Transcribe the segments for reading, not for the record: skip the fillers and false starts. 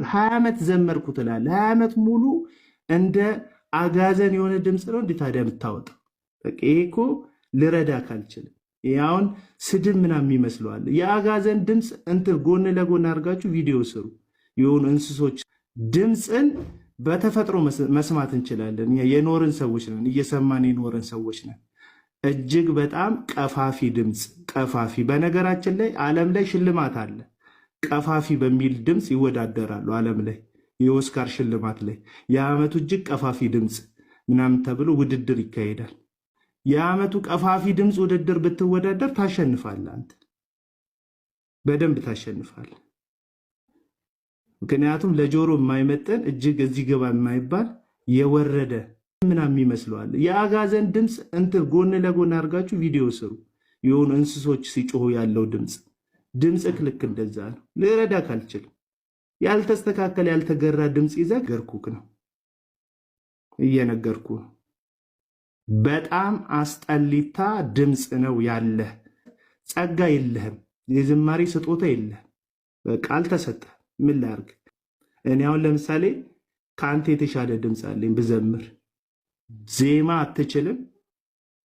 20 ዓመት ዘመርኩ ትላለህ። 20 ዓመት ሙሉ እንደ አጋዘን የሆነ ድምፅ ነው እንዴ ታዲያ የምታወጣው? በቃ ይሄ እኮ ልረዳ ካልችልም ያውን ስድብ ምናምን ይመስለዋል። የአጋዘን ድምፅ እንትን ጎን ለጎን አድርጋችሁ ቪዲዮ ስሩ። የሆኑ እንስሶች ድምፅን በተፈጥሮ መስማት እንችላለን። የኖርን ሰዎች ነን፣ እየሰማን የኖርን ሰዎች ነን። እጅግ በጣም ቀፋፊ ድምፅ፣ ቀፋፊ። በነገራችን ላይ ዓለም ላይ ሽልማት አለ። ቀፋፊ በሚል ድምፅ ይወዳደራሉ ዓለም ላይ የኦስካር ሽልማት ላይ የዓመቱ እጅግ ቀፋፊ ድምፅ ምናምን ተብሎ ውድድር ይካሄዳል። የዓመቱ ቀፋፊ ድምፅ ውድድር ብትወዳደር ታሸንፋለህ። አንተ በደንብ ታሸንፋለህ። ምክንያቱም ለጆሮ የማይመጠን እጅግ እዚህ ግባ የማይባል የወረደ ምናምን ይመስለዋል። የአጋዘን ድምፅ እንትን ጎን ለጎን አድርጋችሁ ቪዲዮ ስሩ። የሆኑ እንስሶች ሲጮሁ ያለው ድምፅ ልክ እንደዛ ነው። ልረዳ ካልችልም ያልተስተካከለ ያልተገራ ድምፅ ይዘህ ገርኩክ ነው እየነገርኩ ነው። በጣም አስጠሊታ ድምፅ ነው ያለህ። ጸጋ የለህም፣ የዝማሬ ስጦታ የለህም። በቃ አልተሰጠህ። ምን ላድርግ እኔ? አሁን ለምሳሌ ከአንተ የተሻለ ድምፅ አለኝ ብዘምር። ዜማ አትችልም።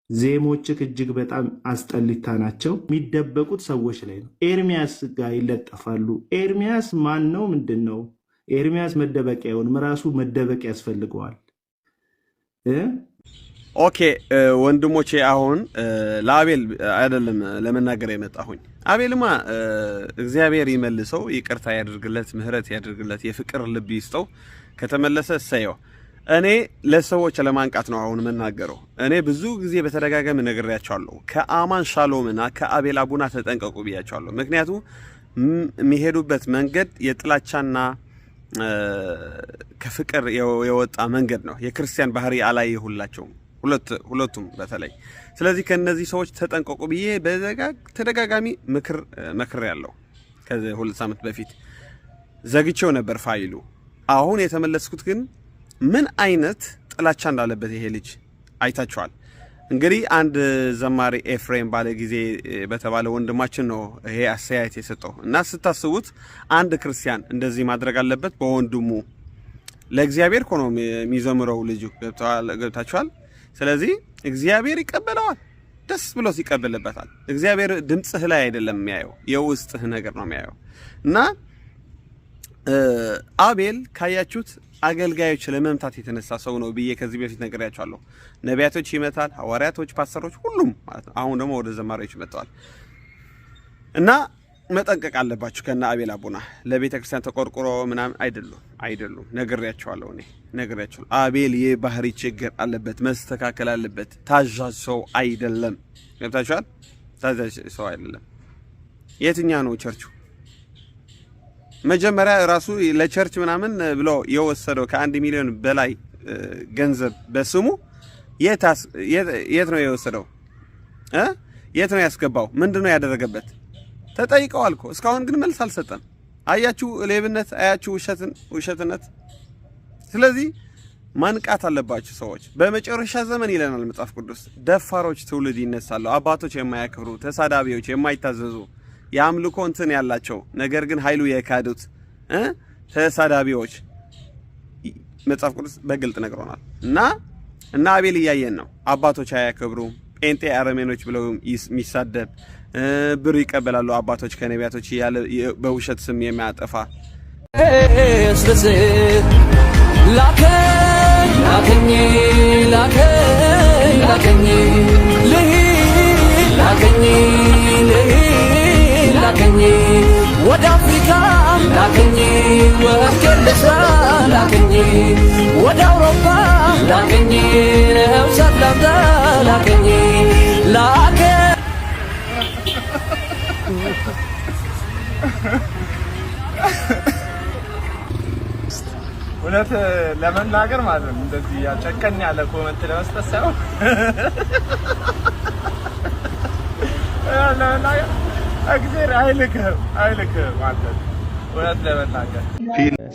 ዜሞችህ እጅግ በጣም አስጠሊታ ናቸው። የሚደበቁት ሰዎች ላይ ነው። ኤርሚያስ ጋር ይለጠፋሉ። ኤርሚያስ ማን ነው? ምንድን ነው ኤርሚያስ? መደበቂያ አይሆንም። ራሱ መደበቂያ ያስፈልገዋል። ኦኬ ወንድሞቼ፣ አሁን ለአቤል አይደለም ለመናገር የመጣሁኝ። አቤልማ እግዚአብሔር ይመልሰው፣ ይቅርታ ያድርግለት፣ ምህረት ያድርግለት፣ የፍቅር ልብ ይስጠው። ከተመለሰ እሰየው። እኔ ለሰዎች ለማንቃት ነው አሁን መናገረው። እኔ ብዙ ጊዜ በተደጋጋሚ ነግሬያቸዋለሁ። ከአማን ሻሎምና ከአቤል አቡና ተጠንቀቁ ብያቸዋለሁ። ምክንያቱም የሚሄዱበት መንገድ የጥላቻና ከፍቅር የወጣ መንገድ ነው። የክርስቲያን ባህሪ አላየሁላቸውም ሁለቱም በተለይ። ስለዚህ ከነዚህ ሰዎች ተጠንቀቁ ብዬ ተደጋጋሚ ምክር ያለው ከዚህ 2 ሳምንት በፊት ዘግቼው ነበር ፋይሉ። አሁን የተመለስኩት ግን ምን አይነት ጥላቻ እንዳለበት ይሄ ልጅ አይታችኋል። እንግዲህ አንድ ዘማሪ ኤፍሬም ባለ ጊዜ በተባለ ወንድማችን ነው ይሄ አስተያየት የሰጠው። እና ስታስቡት አንድ ክርስቲያን እንደዚህ ማድረግ አለበት በወንድሙ? ለእግዚአብሔር እኮ ነው የሚዘምረው ልጁ። ገብታችኋል? ስለዚህ እግዚአብሔር ይቀበለዋል፣ ደስ ብሎት ይቀበልበታል። እግዚአብሔር ድምጽህ ላይ አይደለም የሚያየው፣ የውስጥህ ነገር ነው የሚያየው። እና አቤል ካያችሁት አገልጋዮች ለመምታት የተነሳ ሰው ነው ብዬ ከዚህ በፊት ነግሬያችኋለሁ። ነቢያቶች ይመታል፣ ሐዋርያቶች፣ ፓስተሮች፣ ሁሉም ማለት ነው። አሁን ደግሞ ወደ ዘማሪዎች መጥተዋል። እና መጠንቀቅ አለባችሁ ከና አቤል አቡና። ለቤተ ክርስቲያን ተቆርቆሮ ምናምን አይደሉም። ነግሬያችኋለሁ። አቤል የባህሪ ችግር አለበት፣ መስተካከል አለበት። ታዛዥ ሰው አይደለም። ገብታችኋል? ታዛዥ ሰው አይደለም። የትኛው ነው ቸርቹ? መጀመሪያ ራሱ ለቸርች ምናምን ብሎ የወሰደው ከ1 ሚሊዮን በላይ ገንዘብ በስሙ የት ነው የወሰደው? የት ነው ያስገባው? ምንድነው ያደረገበት? ተጠይቀዋል እኮ እስካሁን ግን መልስ አልሰጠም። አያችሁ ሌብነት፣ አያችሁ ውሸትነት። ስለዚህ ማንቃት አለባችሁ ሰዎች። በመጨረሻ ዘመን ይለናል መጽሐፍ ቅዱስ፣ ደፋሮች ትውልድ ይነሳሉ፣ አባቶች የማያከብሩ፣ ተሳዳቢዎች፣ የማይታዘዙ፣ የአምልኮ እንትን ያላቸው ነገር ግን ኃይሉ የካዱት ተሳዳቢዎች መጽሐፍ ቅዱስ በግልጥ ነግሮናል። እና አቤል እያየን ነው። አባቶች አያከብሩ፣ ጴንጤ አረሜኖች ብለው የሚሳደብ ብር ይቀበላሉ አባቶች ከነቢያቶች ያለ በውሸት ስም የሚያጠፋ ላከኝ ወደ አፍሪካ ላከኝ ወከለሳ ላከኝ ወደ አውሮፓ ላከኝ ነው ሰላምታ ላከኝ እውነት ለመናገር ማለት ነው እንደዚህ ያጨቀኝ ያለ ኮሜንት ለመስጠት ሳይሆን እግዚአብሔር አይልክህም ማለት እውነት ለመናገር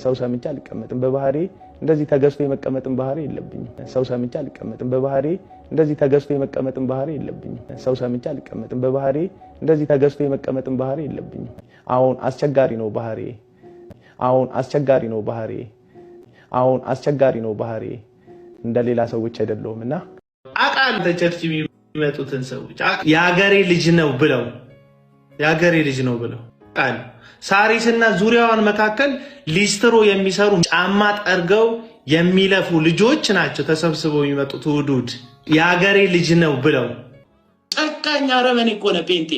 ሰው ሰምቼ አልቀመጥም። በባህሪ እንደዚህ ተገዝቶ የመቀመጥን ባህሪ የለብኝም። ሰው ሰምቼ አልቀመጥም። በባህሪ እንደዚህ ተገዝቶ የመቀመጥን ባህሪ የለብኝም። ሰው ሰምቼ አልቀመጥም። በባህሪ እንደዚህ ተገዝቶ የመቀመጥን ባህሪ የለብኝም። አሁን አስቸጋሪ ነው ባህሪ። አሁን አስቸጋሪ ነው ባህሪ እንደሌላ ሰዎች አይደለሁምና አቃል ተቸርች የሚመጡትን ሰዎች የሀገሬ ልጅ ነው ብለው ቃል ሳሪስና ዙሪያዋን መካከል ሊስትሮ የሚሰሩ ጫማ ጠርገው የሚለፉ ልጆች ናቸው ተሰብስበው የሚመጡት። ውዱድ የሀገሬ ልጅ ነው ብለው ጨካኝ አረመኔ እኮ ነው ጴንጤ።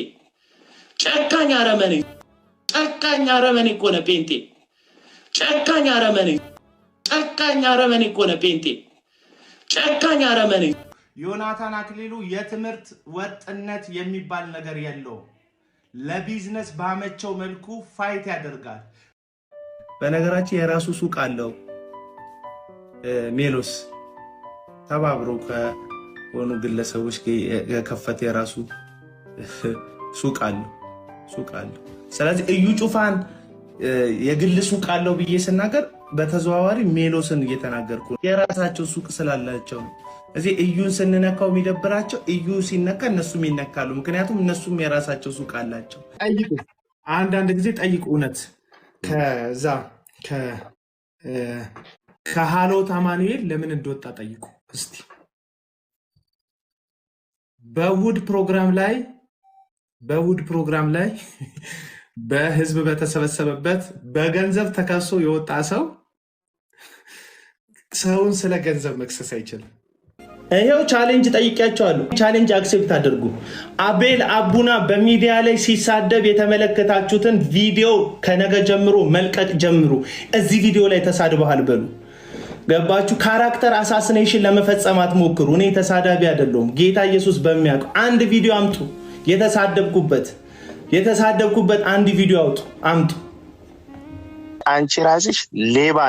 ጨካኝ አረመኔ እኮ ነው ጴንጤ። ጨካኝ አረመኔ እኮ ነው ጴንጤ። ጨካኝ አረመኔ። ዮናታን አክሊሉ የትምህርት ወጥነት የሚባል ነገር የለውም። ለቢዝነስ ባመቸው መልኩ ፋይት ያደርጋል። በነገራችን የራሱ ሱቅ አለው። ሜሎስ ተባብሮ ከሆኑ ግለሰቦች የከፈተ የራሱ ሱቅ አለው። ስለዚህ እዩ ጩፋን የግል ሱቅ አለው ብዬ ስናገር በተዘዋዋሪ ሜሎስን እየተናገርኩ የራሳቸው ሱቅ ስላላቸው ነው። እዚህ እዩን ስንነካው የሚደብራቸው እዩ ሲነካ እነሱም ይነካሉ። ምክንያቱም እነሱም የራሳቸው ሱቅ አላቸው። ጠይቁ፣ አንዳንድ ጊዜ ጠይቁ። እውነት ከዛ ከሃሎት አማኑኤል ለምን እንደወጣ ጠይቁ እስቲ። በውድ ፕሮግራም ላይ በህዝብ በተሰበሰበበት በገንዘብ ተከሶ የወጣ ሰውን ስለ ገንዘብ መክሰስ አይችልም። ይሄው ቻሌንጅ ጠይቄያቸዋለሁ። ቻሌንጅ አክሴፕት አድርጉ። አቤል አቡና በሚዲያ ላይ ሲሳደብ የተመለከታችሁትን ቪዲዮ ከነገ ጀምሮ መልቀቅ ጀምሩ። እዚህ ቪዲዮ ላይ ተሳድበሃል በሉ። ገባችሁ? ካራክተር አሳሲኔሽን ለመፈጸም አትሞክሩ። እኔ ተሳዳቢ አይደለሁም። ጌታ ኢየሱስ በሚያውቀው አንድ ቪዲዮ አምጡ። የተሳደብኩበት አንድ ቪዲዮ አምጡ። አንቺ ራስሽ ሌባ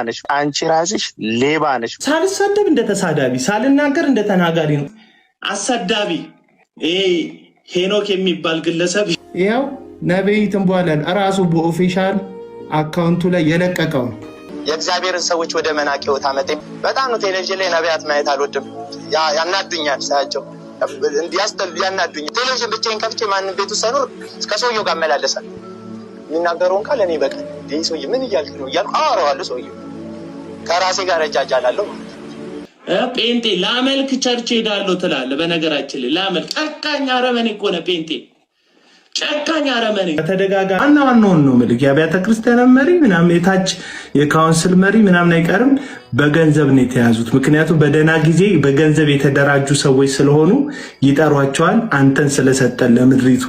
ነሽ። ሳልሳደብ እንደ ተሳዳቢ ሳልናገር እንደ ተናጋሪ ነው። አሰዳቢ ሄኖክ የሚባል ግለሰብ ይኸው ነብይ ትንቧለን ራሱ በኦፊሻል አካውንቱ ላይ የለቀቀው የእግዚአብሔርን ሰዎች ወደ መናቅ ህይወት አመጣ። በጣም ነው ቴሌቪዥን ላይ ነቢያት ማየት አልወድም። ያናዱኛል ሳያቸው ያናዱኝ። ቴሌቪዥን ብቻዬን ከፍቼ ማንም ቤቱ ሳይኖር ከሰውየው ጋር መላለሳል። የሚናገረውን ቃል እኔ በቃ ይህ ሰውዬ ምን እያልክ ነው እያልኩ አወራዋለሁ። ሰውዬው ከራሴ ጋር እጃጃላለሁ። ጴንጤ ላመልክ ቸርች ሄዳለሁ ትላለህ። በነገራችን ላይ ላመልክ ጨካኝ አረመኔ እኮ ነው ጴንጤ። ጨካኝ አረመኔ በተደጋጋሚ ዋናውን ነው ምልክ የአብያተ ክርስቲያን መሪ ምናምን የታች የካውንስል መሪ ምናምን አይቀርም በገንዘብ ነው የተያዙት። ምክንያቱም በደህና ጊዜ በገንዘብ የተደራጁ ሰዎች ስለሆኑ ይጠሯቸዋል። አንተን ስለሰጠን ለምድሪቱ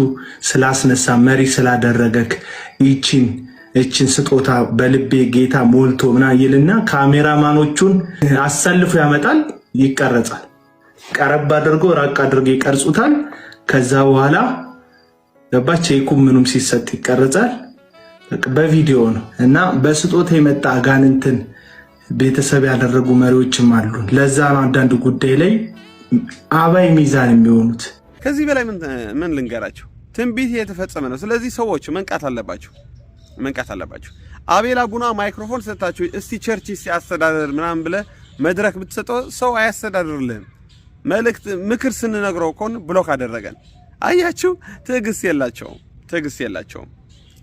ስላስነሳ መሪ ስላደረገክ እችን ስጦታ በልቤ ጌታ ሞልቶ ምናምን ይልና ካሜራማኖቹን አሰልፎ ያመጣል፣ ይቀረጻል። ቀረብ አድርጎ ራቅ አድርጎ ይቀርጹታል። ከዛ በኋላ ገባች ይኩም ምኑም ሲሰጥ ይቀርጻል። በቪዲዮ ነው እና በስጦታ የመጣ አጋንንትን ቤተሰብ ያደረጉ መሪዎችም አሉ። ለዛ ነው አንዳንድ ጉዳይ ላይ አባይ ሚዛን የሚሆኑት። ከዚህ በላይ ምን ልንገራቸው? ትንቢት የተፈጸመ ነው። ስለዚህ ሰዎች መንቃት አለባቸው። አቤል አቡና ማይክሮፎን ሰጣችሁ እስቲ ቸርች ሲያስተዳደር ምናምን ብለ መድረክ ብትሰጠው ሰው አያስተዳድርልህም። ምክር ስንነግረው ኮን ብሎክ አደረገን። አያችሁ፣ ትዕግስት የላቸውም።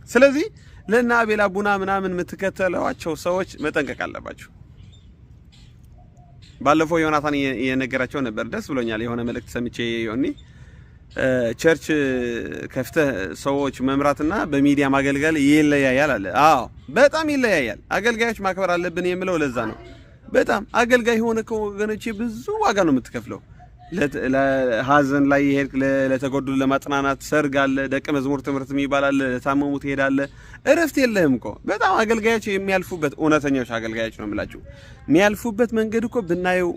ስለዚህ ለና አቤል አቡና ምናምን የምትከተሏቸው ሰዎች መጠንቀቅ አለባቸው። ባለፈው ዮናታን የነገራቸው ነበር፣ ደስ ብሎኛል። የሆነ መልእክት ሰምቼ ዮኒ ቸርች ከፍተህ ሰዎች መምራትና በሚዲያ ማገልገል ይለያያል አለ። አዎ በጣም ይለያያል። አገልጋዮች ማክበር አለብን የሚለው ለዛ ነው። በጣም አገልጋይ ሆነ ወገኖቼ ብዙ ዋጋ ነው የምትከፍለው። ለሐዘን ላይ ይሄድ ለተጎዱ ለማጽናናት ሰርግ አለ፣ ደቀ መዝሙር ትምህርት የሚባል አለ፣ ለታመሙት ይሄዳል። እረፍት የለህም እኮ። በጣም አገልጋዮች የሚያልፉበት እውነተኛዎች አገልጋዮች ነው የምላችሁ የሚያልፉበት መንገድ እኮ ብናየው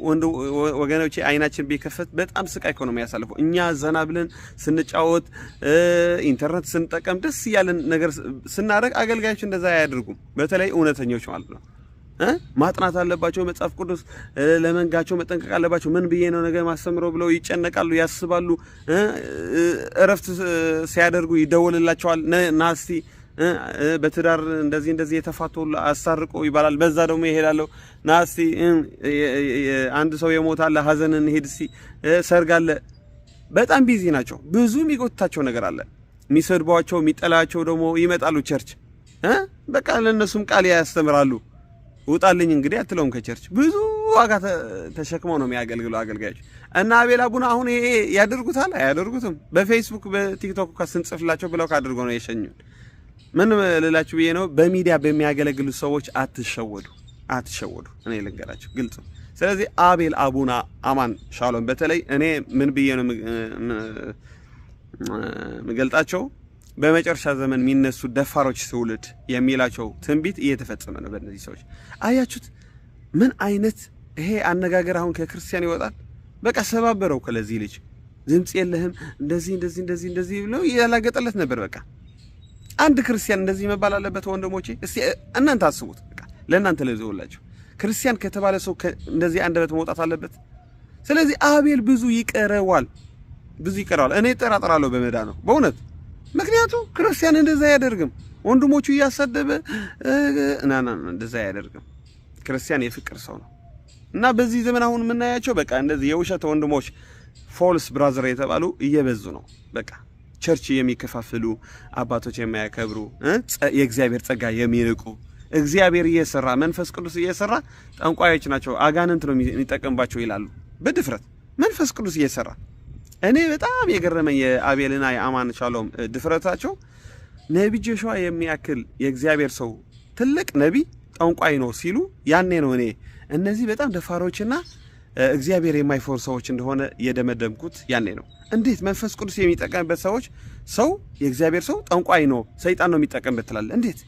ወገኖቼ አይናችን ቢከፈት በጣም ስቃይ እኮ ነው የሚያሳልፈው። እኛ ዘና ብለን ስንጫወት ኢንተርኔት ስንጠቀም ደስ ያለን ነገር ስናደርግ አገልጋዮች እንደዛ አያደርጉም። በተለይ እውነተኞች ማለት ነው። ማጥናት አለባቸው። መጽሐፍ ቅዱስ ለመንጋቸው መጠንቀቅ አለባቸው። ምን ብዬ ነው ነገር ማስተምረው ብለው ይጨነቃሉ፣ ያስባሉ። እረፍት ሲያደርጉ ይደወልላቸዋል። ናስቲ በትዳር እንደዚህ የተፋቱ አሳርቆ ይባላል። በዛ ደግሞ ይሄዳለው። ናስቲ አንድ ሰው የሞታል ሐዘንን ሄድ እስቲ ሰርግ አለ። በጣም ቢዚ ናቸው። ብዙ የሚጎትታቸው ነገር አለ። የሚሰድቧቸው የሚጠላቸው ደግሞ ይመጣሉ ቸርች በቃ ለነሱም ቃል ያስተምራሉ። ውጣልኝ እንግዲህ አትለውም ከቸርች ብዙ ዋጋ ተሸክመው ነው የሚያገልግሉ አገልጋዮች። እና አቤል አቡና አሁን ይሄ ያደርጉታል አያደርጉትም? በፌስቡክ በቲክቶክ ካስንጽፍላቸው ብለው ካድርጎ ነው የሸኙን። ምን ልላችሁ ብዬ ነው፣ በሚዲያ በሚያገለግሉ ሰዎች አትሸወዱ። እኔ ልንገራችሁ ግልጽ። ስለዚህ አቤል አቡና አማን ሻሎም በተለይ እኔ ምን ብዬ ነው ምገልጣቸው፣ በመጨረሻ ዘመን የሚነሱ ደፋሮች ትውልድ የሚላቸው ትንቢት እየተፈጸመ ነው በእነዚህ ሰዎች። አያችሁት ምን አይነት ይሄ አነጋገር አሁን ከክርስቲያን ይወጣል። በቃ ሰባበረው ከለዚህ ልጅ ድምጽ የለህም እንደዚህ ብለው ያላገጠለት ነበር። በቃ አንድ ክርስቲያን እንደዚህ መባል አለበት? ወንድሞቼ እስቲ እናንተ አስቡት። በቃ ለእናንተ ለዘውላችሁ ክርስቲያን ከተባለ ሰው እንደዚህ አንደበት መውጣት አለበት? ስለዚህ አቤል ብዙ ይቀረዋል። እኔ ጠራጠራለሁ በመዳኑ በእውነት። ምክንያቱም ክርስቲያን እንደዛ አያደርግም። ወንድሞቹ እያሳደበ እንደዛ አያደርግም። ክርስቲያን የፍቅር ሰው ነው። እና በዚህ ዘመን አሁን የምናያቸው በቃ እንደዚህ የውሸት ወንድሞች ፎልስ ብራዘር የተባሉ እየበዙ ነው። በቃ ቸርች የሚከፋፍሉ አባቶች የማያከብሩ የእግዚአብሔር ጸጋ የሚንቁ እግዚአብሔር እየሰራ መንፈስ ቅዱስ እየሰራ ጠንቋዮች ናቸው አጋንንት ነው የሚጠቀምባቸው ይላሉ በድፍረት መንፈስ ቅዱስ እየሰራ። እኔ በጣም የገረመኝ የአቤልና የአማን ሻሎም ድፍረታቸው ነብይ ጆሹዋ የሚያክል የእግዚአብሔር ሰው ትልቅ ነብይ ጠንቋይ ነው ሲሉ ያኔ ነው እኔ እነዚህ በጣም ደፋሮችና እግዚአብሔር የማይፈሩ ሰዎች እንደሆነ የደመደምኩት ያኔ ነው። እንዴት መንፈስ ቅዱስ የሚጠቀምበት ሰው የእግዚአብሔር ሰው ጠንቋይ ነው ሰይጣን ነው የሚጠቀምበት ትላለህ? እንዴት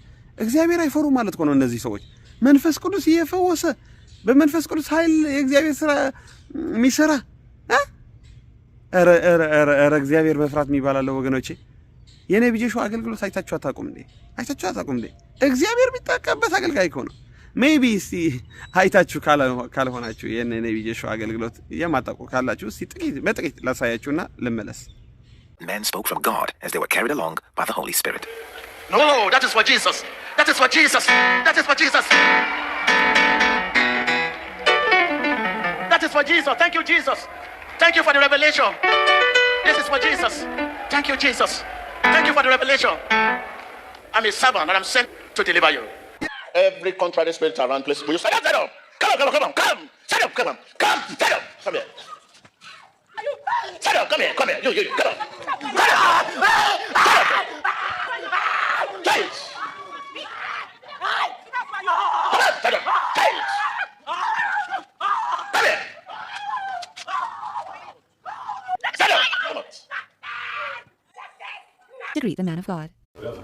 እግዚአብሔር አይፈሩ ማለት ነው? እነዚህ ሰዎች መንፈስ ቅዱስ እየፈወሰ በመንፈስ ቅዱስ ኃይል የእግዚአብሔር ስራ የሚሰራ ኧረ እግዚአብሔር መፍራት የሚባል ወገኖቼ። የነብይ ጆሹዋ አገልግሎት አይታችሁ አታውቁም እንዴ? እግዚአብሔር ቢጠቀምበት አገልጋይ እኮ ነው። ሜቢ እስቲ አይታችሁ ካልሆናችሁ የነብይ ጆሹዋ አገልግሎት የማታውቁ ካላችሁ እስቲ በጥቂት ላሳያችሁና ልመለስ። Men spoke from God as they were carried along by the Holy Spirit. No, that is for Jesus. That is for Jesus. That is for Jesus. That is for Jesus. Thank you, Jesus. Thank you for the revelation. This is for Jesus. Thank you, Jesus. Thank you for the revelation. I'm a servant and I'm sent to deliver you. Every contrary spirit around, please. Will you stand up? Stand up. Come. Stand up. Come on. Come. Stand up. Come here. Stand up. Come here. You. Come on. Stand up. Giants. Stand up. Giants. Come here. Stand up. Come on. To greet the man of God.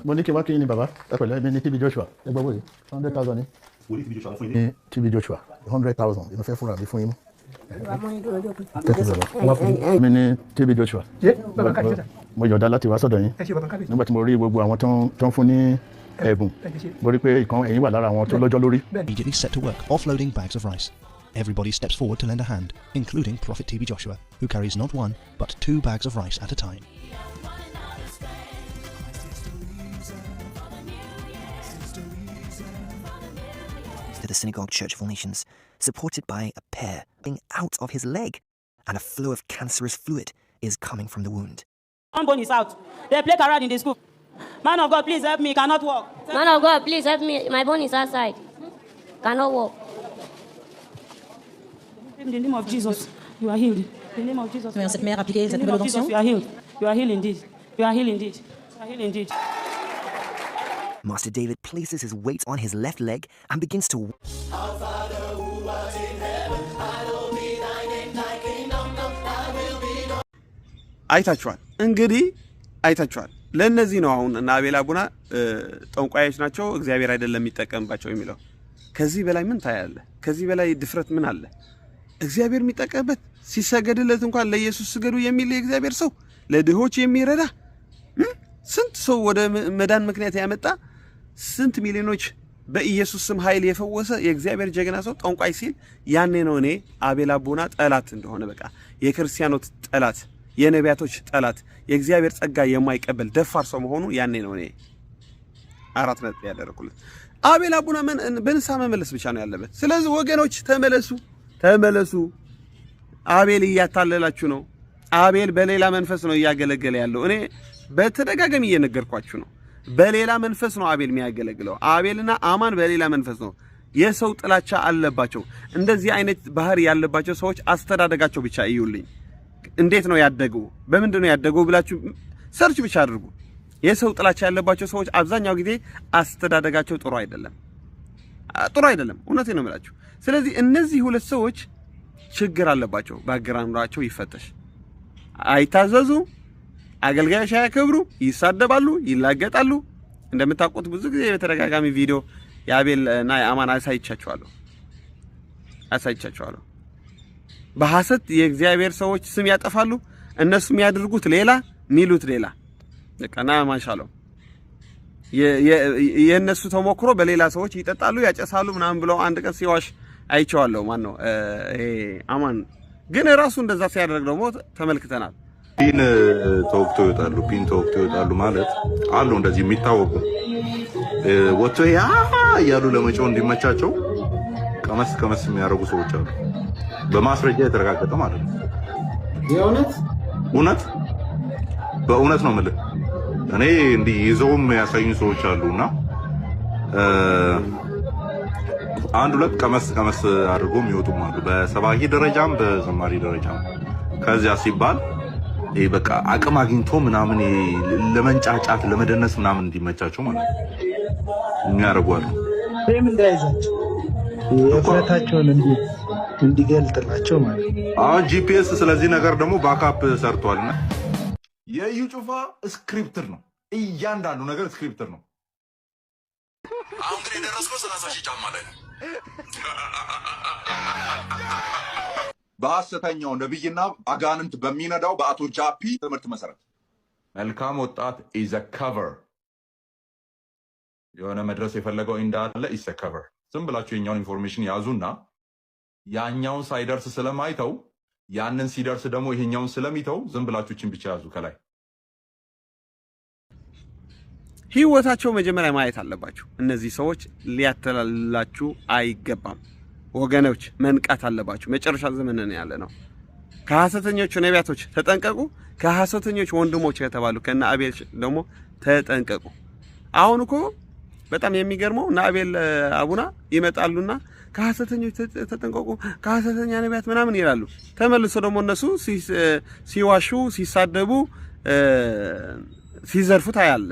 Mo ní kí wá kí ni bàbá ẹ pẹ̀lẹ́ mi ní TB Joshua ẹ gbọ́ wòye 100,000 ní. Wòlíì TB Joshua fún yín. Ní TB Joshua 100,000 inú fẹ́ fúnra mi fún yín. Mi ní TB Joshua. Mo yọ̀dá láti wá sọ́dọ̀ yín nígbà tí mo rí gbogbo àwọn tó ń fún ní ẹ̀bùn mo rí pé ìkan ẹ̀yin wà lára àwọn tó lọ́jọ́ lórí. Immediately set to work offloading bags of rice. Everybody steps forward to lend a hand, including Prophet TB Joshua, who carries not one but 2 bags of rice at a time. To the Synagogue Church of All Nations, supported by a pear out of his leg, and a flow of cancerous fluid is coming from the wound. One bone is out. They play around in the school. Man of God, please help me. Cannot walk. Man of God, please help me. My bone is outside. Cannot walk. In the name of Jesus, you are healed. In the name of Jesus. Cette mère appliquer cette nouvelle onction. You are healed. You are healed indeed. You are healed indeed. You are healed indeed. Master David places his weight on his left leg and begins to. አይታችኋል እንግዲህ አይታችኋል። ለነዚህ ነው አሁን እና አቤል አቡና ጠንቋዮች ናቸው እግዚአብሔር አይደለም የሚጠቀምባቸው የሚለው። ከዚህ በላይ ምን ታያለ? ከዚህ በላይ ድፍረት ምን አለ? እግዚአብሔር የሚጠቀምበት ሲሰገድለት እንኳን ለኢየሱስ ስገዱ የሚል የእግዚአብሔር ሰው ለድሆች የሚረዳ ስንት ሰው ወደ መዳን ምክንያት ያመጣ ስንት ሚሊዮኖች በኢየሱስ ስም ኃይል የፈወሰ የእግዚአብሔር ጀግና ሰው ጠንቋይ ሲል ያኔ ነው እኔ አቤል አቡና ጠላት እንደሆነ በቃ የክርስቲያኖች ጠላት የነቢያቶች ጠላት የእግዚአብሔር ጸጋ የማይቀበል ደፋር ሰው መሆኑ ያኔ ነው እኔ 4 ነጥብ ያደረኩለት። አቤል አቡና በንስሐ መመለስ ብቻ ነው ያለበት። ስለዚህ ወገኖች ተመለሱ። አቤል እያታለላችሁ ነው። አቤል በሌላ መንፈስ ነው እያገለገለ ያለው። እኔ በተደጋጋሚ እየነገርኳችሁ ነው። በሌላ መንፈስ ነው አቤል የሚያገለግለው። አቤልና አማን በሌላ መንፈስ ነው። የሰው ጥላቻ አለባቸው። እንደዚህ አይነት ባህሪ ያለባቸው ሰዎች አስተዳደጋቸው ብቻ እዩልኝ። እንዴት ነው ያደጉ? በምንድን ነው ያደጉ ብላችሁ ሰርች ብቻ አድርጉ። የሰው ጥላቻ ያለባቸው ሰዎች አብዛኛው ጊዜ አስተዳደጋቸው ጥሩ አይደለም። እውነቴን ነው የምላችሁ። ስለዚህ እነዚህ ሁለት ሰዎች ችግር አለባቸው። ባግራውንዳቸው ይፈተሽ። አይታዘዙ፣ አገልጋዮች አያከብሩ፣ ይሳደባሉ፣ ይላገጣሉ። እንደምታውቁት ብዙ ጊዜ በተደጋጋሚ ቪዲዮ የአቤል እና የአማን አሳይቻችኋለሁ። በሐሰት የእግዚአብሔር ሰዎች ስም ያጠፋሉ። እነሱ የሚያደርጉት ሌላ፣ ሚሉት ሌላ። በቃና ማሻአላህ የነሱ ተሞክሮ በሌላ ሰዎች ይጠጣሉ፣ ያጨሳሉ ምናምን ብለው አንድ ቀን ሲዋሽ አይቼዋለሁ። ማን ነው ይሄ አማን። ግን ራሱ እንደዛ ሲያደርግ ደግሞ ተመልክተናል። ፒን ተወቅቶ ይወጣሉ ማለት አሉ። እንደዚህ የሚታወቁ ወጥቶ ያ እያሉ ለመጮህ እንዲመቻቸው ቀመስ የሚያደርጉ ሰዎች አሉ። በማስረጃ የተረጋገጠ ማለት ነው። በእውነት ነው የምልህ። እኔ እንዲህ ይዘውም ያሳዩኝ ሰዎች አሉና አንድ ሁለት ቀመስ አድርጎ የሚወጡም አሉ። በሰባኪ ደረጃም በዘማሪ ደረጃም። ከዚያ ሲባል በቃ አቅም አግኝቶ ምናምን ለመንጫጫት ለመደነስ ምናምን እንዲመቻቸው ማለት ነው የሚያደርጉ አሉ። ወይም እንዳይዛቸው የፍረታቸውን እንዲገልጥላቸው ማለት ነው። አሁን ጂፒኤስ ስለዚህ ነገር ደግሞ ባካፕ ሰርቷልና የኢዩ ጩፋ ስክሪፕትር ነው። እያንዳንዱ ነገር ስክሪፕትር ነው። አሁን ግን የደረስኩት 30,000 ጫማ ላይ ነው። በሐሰተኛው ነብይና አጋንንት በሚነዳው በአቶ ጃፒ ትምህርት መሰረት መልካም ወጣት ኢዝ አ ከቨር የሆነ መድረስ የፈለገው እንዳለ ኢዝ አ ከቨር። ዝም ብላችሁ የኛውን ኢንፎርሜሽን ያዙና ያኛውን ሳይደርስ ስለማይተው ያንን ሲደርስ ደግሞ ይሄኛውን ስለሚተው ዝም ብላችሁ እቺን ብቻ ያዙ። ከላይ ህይወታቸው መጀመሪያ ማየት አለባችሁ። እነዚህ ሰዎች ሊያተላላችሁ አይገባም ወገኖች፣ መንቃት አለባችሁ። መጨረሻ ዘመን ያለ ነው። ከሐሰተኞች ነቢያቶች ተጠንቀቁ። ከሐሰተኞች ወንድሞች ከተባሉ ከነ አቤል ደግሞ ተጠንቀቁ። አሁን እኮ በጣም የሚገርመው እና አቤል አቡና ይመጣሉና ከሐሰተኞች ተጠንቀቁ፣ ከሐሰተኛ ነቢያት ምናምን ይላሉ። ተመልሶ ደግሞ እነሱ ሲዋሹ፣ ሲሳደቡ፣ ሲዘርፉት አያለ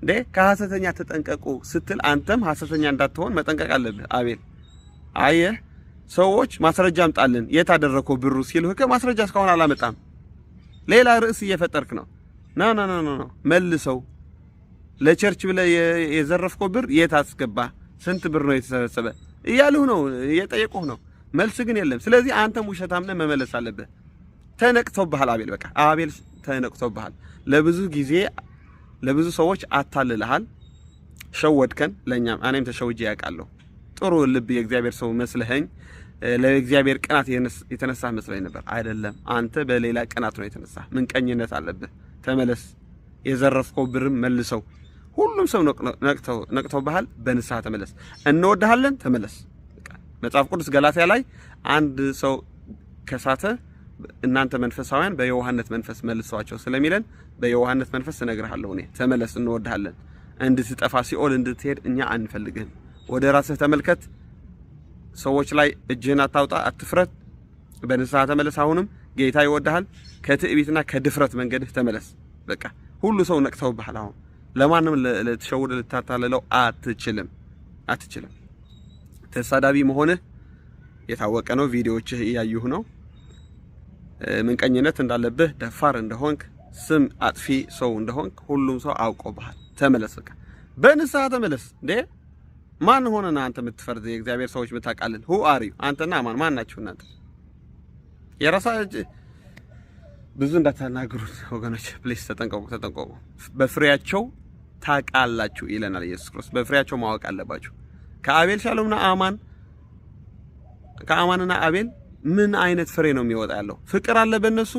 እንዴ። ከሐሰተኛ ተጠንቀቁ ስትል አንተም ሐሰተኛ እንዳትሆን መጠንቀቅ አለብህ። አቤል አየህ፣ ሰዎች ማስረጃ አምጣልን የት አደረከው ብሩ ሲልህ ከማስረጃ እስካሁን አላመጣም። ሌላ ርዕስ እየፈጠርክ ነው። ና መልሰው። ለቸርች ብለህ የዘረፍከው ብር የት አስገባ? ስንት ብር ነው የተሰበሰበ እያሉህ ነው፣ እየጠየቁህ ነው። መልስ ግን የለም። ስለዚህ አንተም ውሸታም ነህ፣ መመለስ አለብህ። ተነቅቶብሃል አቤል። በቃ አቤል ተነቅቶብሃል። ለብዙ ጊዜ ለብዙ ሰዎች አታልልሃል፣ ሸወድከን። ለኛም እኔም ተሸውጄ ያውቃለሁ። ጥሩ ልብ የእግዚአብሔር ሰው መስለኸኝ ለእግዚአብሔር ቅናት የተነሳህ መስለኝ ነበር። አይደለም፣ አንተ በሌላ ቅናት ነው የተነሳህ። ምንቀኝነት አለብህ። ተመለስ። የዘረፍከው ብርም መልሰው። ሁሉም ሰው ነቅተውብሃል። በንስሐ ተመለስ። እንወድሃለን፣ ተመለስ። መጽሐፍ ቅዱስ ገላትያ ላይ አንድ ሰው ከሳተ እናንተ መንፈሳውያን በየዋህነት መንፈስ መልሰዋቸው ስለሚለን በየዋህነት መንፈስ እነግርሃለሁ። እኔ ተመለስ፣ እንወድሃለን። እንድትጠፋ ሲኦል እንድትሄድ እኛ አንፈልግህም። ወደ ራስህ ተመልከት። ሰዎች ላይ እጅህን አታውጣ፣ አትፍረት። በንስሐ ተመለስ። አሁንም ጌታ ይወድሃል። ከትዕቢትና ከድፍረት መንገድህ ተመለስ። በቃ ሁሉ ሰው ነቅተውብሃል። አሁን ለማንም ልትሸውድ ልታታልለው አትችልም። ተሳዳቢ መሆንህ የታወቀ ነው። ቪዲዮዎችህ እያዩህ ነው። ምንቀኝነት እንዳለብህ፣ ደፋር እንደሆንክ፣ ስም አጥፊ ሰው እንደሆንክ ሁሉም ሰው አውቆብሃል። ተመለስ። በቃ በንስሐ ተመለስ። እንዴ ማን ሆነና አንተ የምትፈርድ? የእግዚአብሔር ሰዎች የምታቃልል who are you? አንተና ማን ናችሁ እናንተ? የራሳችሁ ብዙ እንዳታናግሩት ወገኖች፣ ፕሊስ ተጠንቀቁ። በፍሬያቸው ታውቃላችሁ ይለናል ኢየሱስ ክርስቶስ። በፍሬያቸው ማወቅ አለባችሁ። ከአቤል ሻሎምና ከአማንና አቤል ምን አይነት ፍሬ ነው የሚወጣ ያለው? ፍቅር አለ በእነሱ፣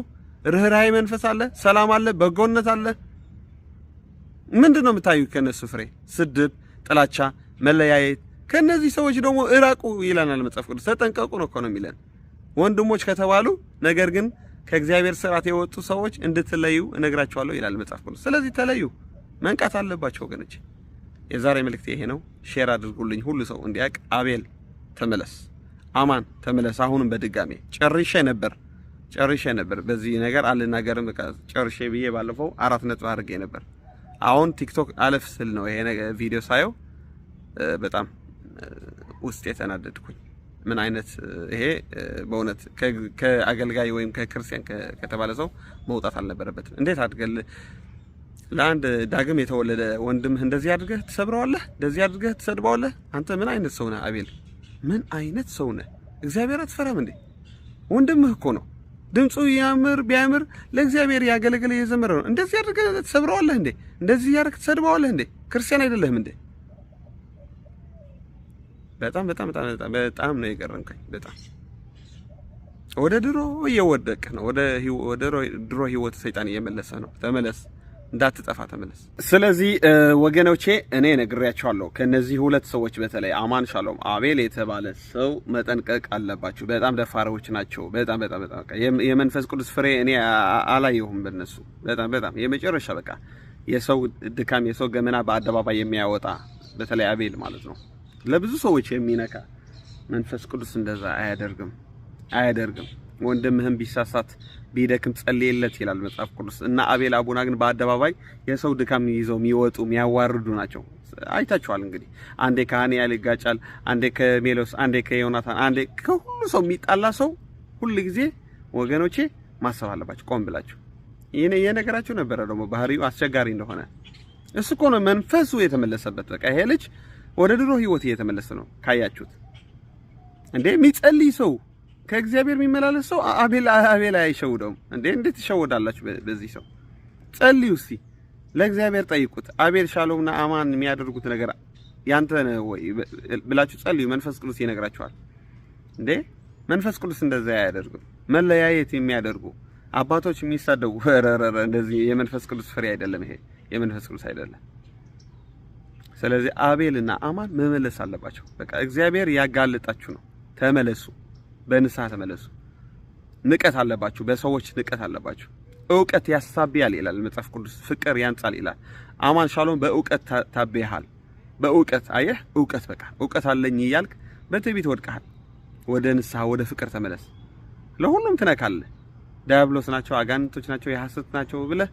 ርህራሄ መንፈስ አለ፣ ሰላም አለ፣ በጎነት አለ። ምንድነው የምታዩ ከነሱ ፍሬ? ስድብ፣ ጥላቻ፣ መለያየት። ከነዚህ ሰዎች ደግሞ እራቁ ይለናል መጽሐፍ ቅዱስ። ተጠንቀቁ ነው እኮ ነው የሚለን ወንድሞች ከተባሉ። ነገር ግን ከእግዚአብሔር ስርዓት የወጡ ሰዎች እንድትለዩ እነግራቸዋለሁ ይላል መጽሐፍ ቅዱስ። ስለዚህ ተለዩ። መንቃት አለባቸው ወገኖች። የዛሬ መልእክት ይሄ ነው። ሼር አድርጉልኝ ሁሉ ሰው እንዲያውቅ። አቤል ተመለስ፣ አማን ተመለስ። አሁንም በድጋሜ ጨርሼ ነበር በዚህ ነገር አልናገርም በቃ ጨርሼ ብዬ ባለፈው 4 ነጥብ አድርጌ ነበር። አሁን ቲክቶክ አለፍ ስል ነው ይሄ ቪዲዮ ሳየው በጣም ውስጥ የተናደድኩኝ። ምን አይነት ይሄ በእውነት ከአገልጋይ ወይም ከክርስቲያን ከተባለ ሰው መውጣት አልነበረበትም። እንዴት አድርገህ ለአንድ ዳግም የተወለደ ወንድምህ እንደዚህ አድርገህ ትሰብረዋለህ? እንደዚህ አድርገህ ትሰድበዋለህ? አንተ ምን አይነት ሰው ነህ አቤል? ምን አይነት ሰው ነህ? እግዚአብሔር አትፈራም እንዴ? ወንድምህ እኮ ነው። ድምፁ ቢያምር ለእግዚአብሔር ያገለገለ የዘመረ ነው። እንደዚህ አድርገህ ትሰብረዋለህ እንዴ? እንደዚህ ያደርግ ትሰድበዋለህ እንዴ? ክርስቲያን አይደለህም እንዴ? በጣም ነው የገረምከኝ። በጣም ወደ ድሮ እየወደቅህ ነው። ወደ ድሮ ህይወት ሰይጣን እየመለሰ ነው። ተመለስ፣ እንዳትጠፋ ተመለስ። ስለዚህ ወገኖቼ እኔ ነግሬያቸዋለሁ። ከነዚህ ሁለት ሰዎች በተለይ አማን ሻሎም አቤል የተባለ ሰው መጠንቀቅ አለባችሁ። በጣም ደፋሮች ናቸው። በጣም የመንፈስ ቅዱስ ፍሬ እኔ አላየሁም በነሱ። በጣም የመጨረሻ በቃ የሰው ድካም የሰው ገመና በአደባባይ የሚያወጣ በተለይ አቤል ማለት ነው። ለብዙ ሰዎች የሚነካ መንፈስ ቅዱስ እንደዛ አያደርግም። ወንድምህም ቢሳሳት ቢደክም ጸልይለት ይላል መጽሐፍ ቅዱስ። እና አቤል አቡና ግን በአደባባይ የሰው ድካም ይዘው የሚወጡ የሚያዋርዱ ናቸው። አይታችኋል እንግዲህ አንዴ ከሃኒያል ይጋጫል፣ አንዴ ከሜሎስ፣ አንዴ ከዮናታን፣ አንዴ ከሁሉ ሰው የሚጣላ ሰው ሁሉ ጊዜ ወገኖቼ ማሰብ አለባችሁ ቆም ብላችሁ። የነገራችሁ ነበረ ደግሞ ባህሪው አስቸጋሪ እንደሆነ። እሱ እኮ ነው መንፈሱ የተመለሰበት። በቃ ይሄ ልጅ ወደ ድሮ ህይወት እየተመለሰ ነው ካያችሁት። እንዴ የሚጸልይ ሰው ከእግዚአብሔር የሚመላለስ ሰው አቤል አይሸውደውም እንዴ? እንዴት ትሸወዳላችሁ በዚህ ሰው? ጸልዩ እስቲ፣ ለእግዚአብሔር ጠይቁት። አቤል ሻሎምና አማን የሚያደርጉት ነገር ያንተ ነው ወይ ብላችሁ ጸልዩ። መንፈስ ቅዱስ ይነግራችኋል። እንዴ መንፈስ ቅዱስ እንደዛ አያደርግም። መለያየት የሚያደርጉ አባቶች የሚሳደቡ እንደዚህ የመንፈስ ቅዱስ ፍሬ አይደለም። ይሄ የመንፈስ ቅዱስ አይደለም። ስለዚህ አቤልና አማን መመለስ አለባቸው። በቃ እግዚአብሔር ያጋልጣችሁ ነው። ተመለሱ፣ በንስሐ ተመለሱ። ንቀት አለባችሁ፣ በሰዎች ንቀት አለባችሁ። ዕውቀት ያሳብያል ይላል መጽሐፍ ቅዱስ፣ ፍቅር ያንጻል ይላል። አማን ሻሎም በዕውቀት ታበይሃል። በዕውቀት አየህ፣ ዕውቀት በቃ ዕውቀት አለኝ እያልክ በትዕቢት ወድቀሃል። ወደ ንስሐ ወደ ፍቅር ተመለስ። ለሁሉም ትነካለህ። ዲያብሎስ ናቸው፣ አጋንንቶች ናቸው፣ የሐሰት ናቸው ብለህ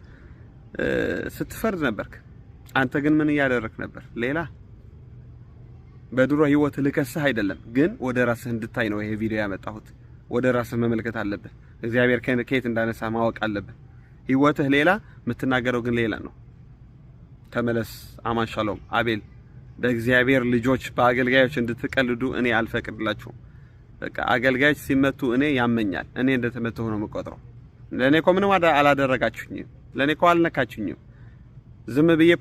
ስትፈርድ ነበርክ። አንተ ግን ምን እያደረክ ነበር? ሌላ በድሮ ህይወት ልከስህ አይደለም፣ ግን ወደ ራስህ እንድታይ ነው ይሄ ቪዲዮ ያመጣሁት። ወደ ራስህ መመልከት አለብህ። እግዚአብሔር ከየት እንዳነሳ ማወቅ አለብህ። ህይወትህ ሌላ፣ የምትናገረው ግን ሌላ ነው። ተመለስ። አማን ሻሎም አቤል። በእግዚአብሔር ልጆች በአገልጋዮች እንድትቀልዱ እኔ አልፈቅድላችሁም። በቃ አገልጋዮች ሲመቱ እኔ ያመኛል። እኔ እንደተመተሁ ነው የምቆጥረው። ለኔ እኮ ምንም አላደረጋችሁኝም። ለኔ እኮ አልነካችሁኝም። ዝም ብዬ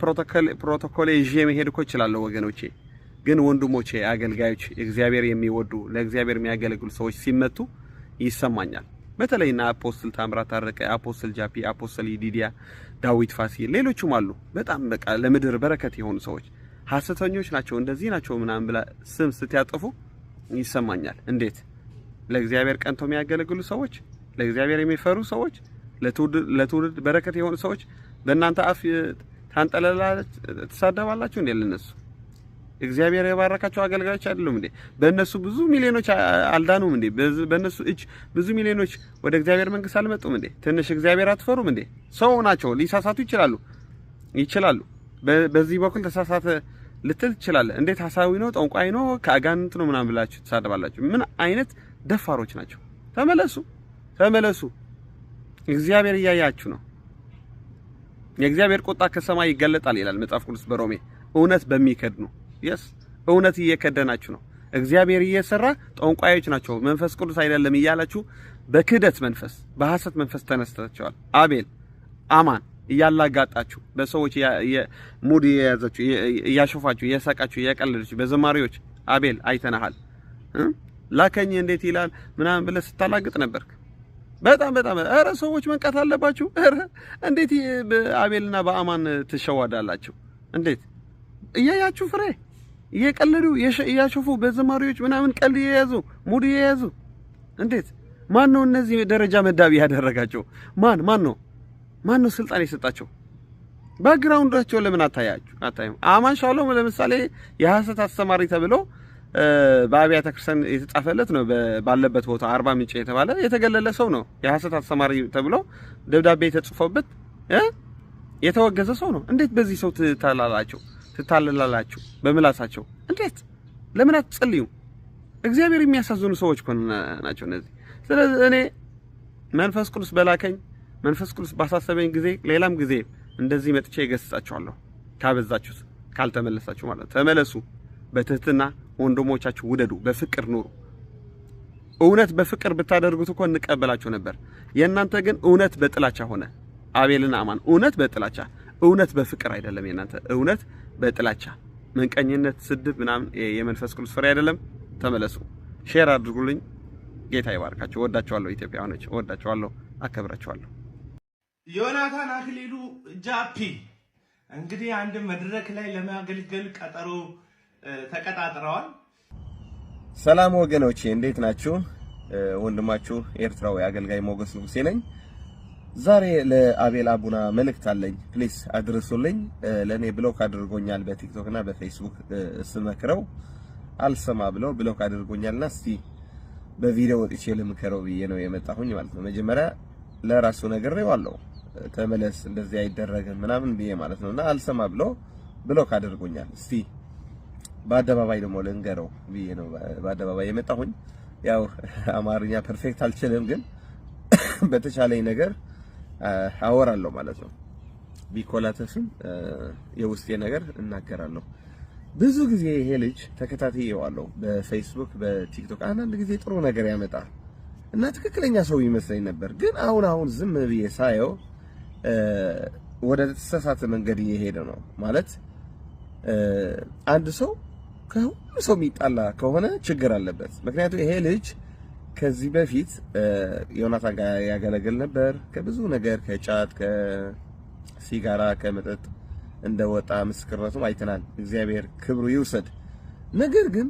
ፕሮቶኮል ይዤ መሄድ እኮ እችላለሁ ወገኖቼ። ግን ወንድሞቼ አገልጋዮች፣ እግዚአብሔር የሚወዱ ለእግዚአብሔር የሚያገለግሉ ሰዎች ሲመቱ ይሰማኛል። በተለይና አፖስትል ታምራት ታረቀ፣ አፖስትል ጃፒ፣ አፖስትል ይዲዲያ፣ ዳዊት ፋሲል፣ ሌሎችም አሉ። በጣም በቃ ለምድር በረከት የሆኑ ሰዎች ሐሰተኞች ናቸው እንደዚህ ናቸው ምናምን ብላ ስም ስትያጠፉ ይሰማኛል። እንዴት ለእግዚአብሔር ቀንቶ የሚያገለግሉ ሰዎች፣ ለእግዚአብሔር የሚፈሩ ሰዎች፣ ለትውልድ በረከት የሆኑ ሰዎች በእናንተ አፍ ታንጠለላላችሁ፣ ትሳደባላችሁ እንዴ? ለነሱ እግዚአብሔር የባረካቸው አገልጋዮች አይደሉም እንዴ? በእነሱ ብዙ ሚሊዮኖች አልዳኑም እንዴ? በእነሱ እጅ ብዙ ሚሊዮኖች ወደ እግዚአብሔር መንግስት አልመጡም እንዴ? ትንሽ እግዚአብሔር አትፈሩም እንዴ? ሰው ናቸው፣ ሊሳሳቱ ይችላሉ። በዚህ በኩል ተሳሳተ ልትል ትችላለህ። እንዴት ሐሳዊ ነው፣ ጠንቋይ ነው፣ ከአጋንንት ነው ምናምን ብላችሁ ትሳደባላችሁ? ምን አይነት ደፋሮች ናቸው? ተመለሱ። እግዚአብሔር እያያችሁ ነው። የእግዚአብሔር ቁጣ ከሰማይ ይገለጣል ይላል መጽሐፍ ቅዱስ በሮሜ። እውነት በሚከድ ነው። እውነት እየከደናችሁ ነው። እግዚአብሔር እየሰራ ጠንቋዮች ናቸው መንፈስ ቅዱስ አይደለም እያላችሁ በክህደት መንፈስ በሐሰት መንፈስ ተነስተዋል። አቤል አማን እያላጋጣችሁ በሰዎች ሙድ የያዛችሁ እያሾፋችሁ እያሳቃችሁ እያቀለዳችሁ በዘማሪዎች አቤል አይተናሃል። ላከኝ እንዴት ይላል ምናምን ብለህ ስታላግጥ ነበርክ። በጣም ኧረ ሰዎች መንቃት አለባችሁ። ኧረ እንዴት በአቤልና በአማን ትሸዋዳላችሁ? እንዴት እያያችሁ ፍሬ እየቀለዱ እያሾፉ በዘማሪዎች ምናምን ቀልድ እየያዙ ሙድ እየያዙ እንዴት ማን ነው እነዚህ ደረጃ መዳቢ ያደረጋቸው? ማን ነው ስልጣን የሰጣቸው? ባክግራውንዳቸው ለምን አታዩም? አማን ሻሎም ለምሳሌ የሐሰት አስተማሪ ተብሎ በአብያተ ክርስቲያን የተጻፈለት ነው። ባለበት ቦታ አርባ ምንጭ የተባለ የተገለለ ሰው ነው። የሐሰት አስተማሪ ተብሎ ደብዳቤ ተጽፎበት የተወገዘ ሰው ነው። እንዴት በዚህ ሰው ትታለላላችሁ በምላሳቸው? እንዴት ለምን አትጸልዩ? እግዚአብሔር የሚያሳዝኑ ሰዎች ናቸው እነዚህ። ስለዚህ እኔ መንፈስ ቅዱስ በላከኝ መንፈስ ቅዱስ ባሳሰበኝ ጊዜ ሌላም ጊዜ እንደዚህ መጥቼ እገስጻችኋለሁ። ካበዛችሁት ካልተመለሳችሁ ማለት ተመለሱ። በትህትና ወንድሞቻችሁ ውደዱ፣ በፍቅር ኑሩ። እውነት በፍቅር ብታደርጉት እኮ እንቀበላችሁ ነበር። የእናንተ ግን እውነት በጥላቻ ሆነ። አቤልና አማን እውነት በጥላቻ፣ እውነት በፍቅር አይደለም። የእናንተ እውነት በጥላቻ መንቀኝነት፣ ስድብ ምናምን የመንፈስ ቅዱስ ፍሬ አይደለም። ተመለሱ። ሼር አድርጉልኝ። ጌታ ይባርካችሁ። ወዳችኋለሁ። ኢትዮጵያውያኖች ወዳችኋለሁ፣ አከብራችኋለሁ። ዮናታን አክሊሉ ጃፒ እንግዲህ አንድ መድረክ ላይ ለማገልገል ቀጠሮ ተቀጣጥረዋል። ሰላም ወገኖቼ እንዴት ናችሁ? ወንድማችሁ ኤርትራዊ አገልጋይ ሞገስ ንጉሴ ነኝ። ዛሬ ለአቤል አቡና መልእክት አለኝ። ፕሊስ አድርሱልኝ። ለኔ ብሎክ አድርጎኛል በቲክቶክ እና በፌስቡክ ስመክረው አልሰማ ብለው ብሎክ አድርጎኛልና እስቲ በቪዲዮ ወጥቼ ልምከረው ብዬ ነው የመጣሁኝ ማለት ነው። መጀመሪያ ለራሱ ነግሬዋለሁ፣ ተመለስ እንደዚህ አይደረግም ምናምን ብዬ ማለት ነውና አልሰማ ብሎ ብሎክ አድርጎኛል። እስቲ በአደባባይ ደግሞ ልንገረው ብዬ ነው በአደባባይ የመጣሁኝ። ያው አማርኛ ፐርፌክት አልችልም፣ ግን በተቻለኝ ነገር አወራለሁ ማለት ነው። ቢኮላተፍም የውስጤ ነገር እናገራለሁ። ብዙ ጊዜ ይሄ ልጅ ተከታትዬዋለሁ በፌስቡክ በቲክቶክ። አንዳንድ ጊዜ ጥሩ ነገር ያመጣል እና ትክክለኛ ሰው ይመስለኝ ነበር። ግን አሁን ዝም ብዬ ሳየው ወደ ተሳሳተ መንገድ እየሄደ ነው ማለት። አንድ ሰው ከሁሉ ሰው የሚጣላ ከሆነ ችግር አለበት። ምክንያቱም ይሄ ልጅ ከዚህ በፊት ዮናታን ጋር ያገለግል ነበር። ከብዙ ነገር ከጫት ከሲጋራ ከመጠጥ እንደወጣ ምስክርነቱም አይተናል። እግዚአብሔር ክብሩ ይውሰድ። ነገር ግን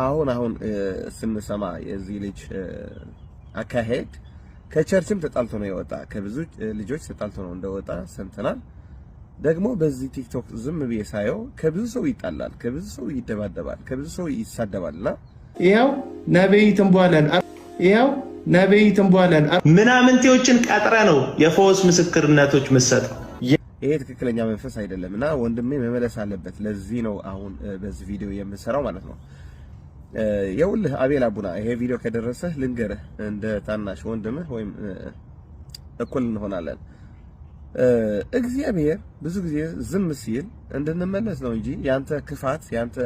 አሁን ስንሰማ የዚህ ልጅ አካሄድ ከቸርችም ተጣልቶ ነው የወጣ፣ ከብዙ ልጆች ተጣልቶ ነው እንደወጣ ሰምተናል። ደግሞ በዚህ ቲክቶክ ዝም ብዬ ሳየው ከብዙ ሰው ይጣላል፣ ከብዙ ሰው ይደባደባል፣ ከብዙ ሰው ይሳደባልና ይሄው ነብይ ትንቧለን ምናምንቴዎችን ቀጥረ ነው የፈውስ ምስክርነቶች መሰጠው። ይሄ ትክክለኛ መንፈስ አይደለምና ወንድሜ መመለስ አለበት። ለዚህ ነው አሁን በዚህ ቪዲዮ የምሰራው ማለት ነው። የውልህ አቤል አቡና ይሄ ቪዲዮ ከደረሰህ ልንገርህ፣ እንደ ታናሽ ወንድምህ ወይም እኩል እንሆናለን። እግዚአብሔር ብዙ ጊዜ ዝም ሲል እንድንመለስ ነው እንጂ ያንተ ክፋት ያንተ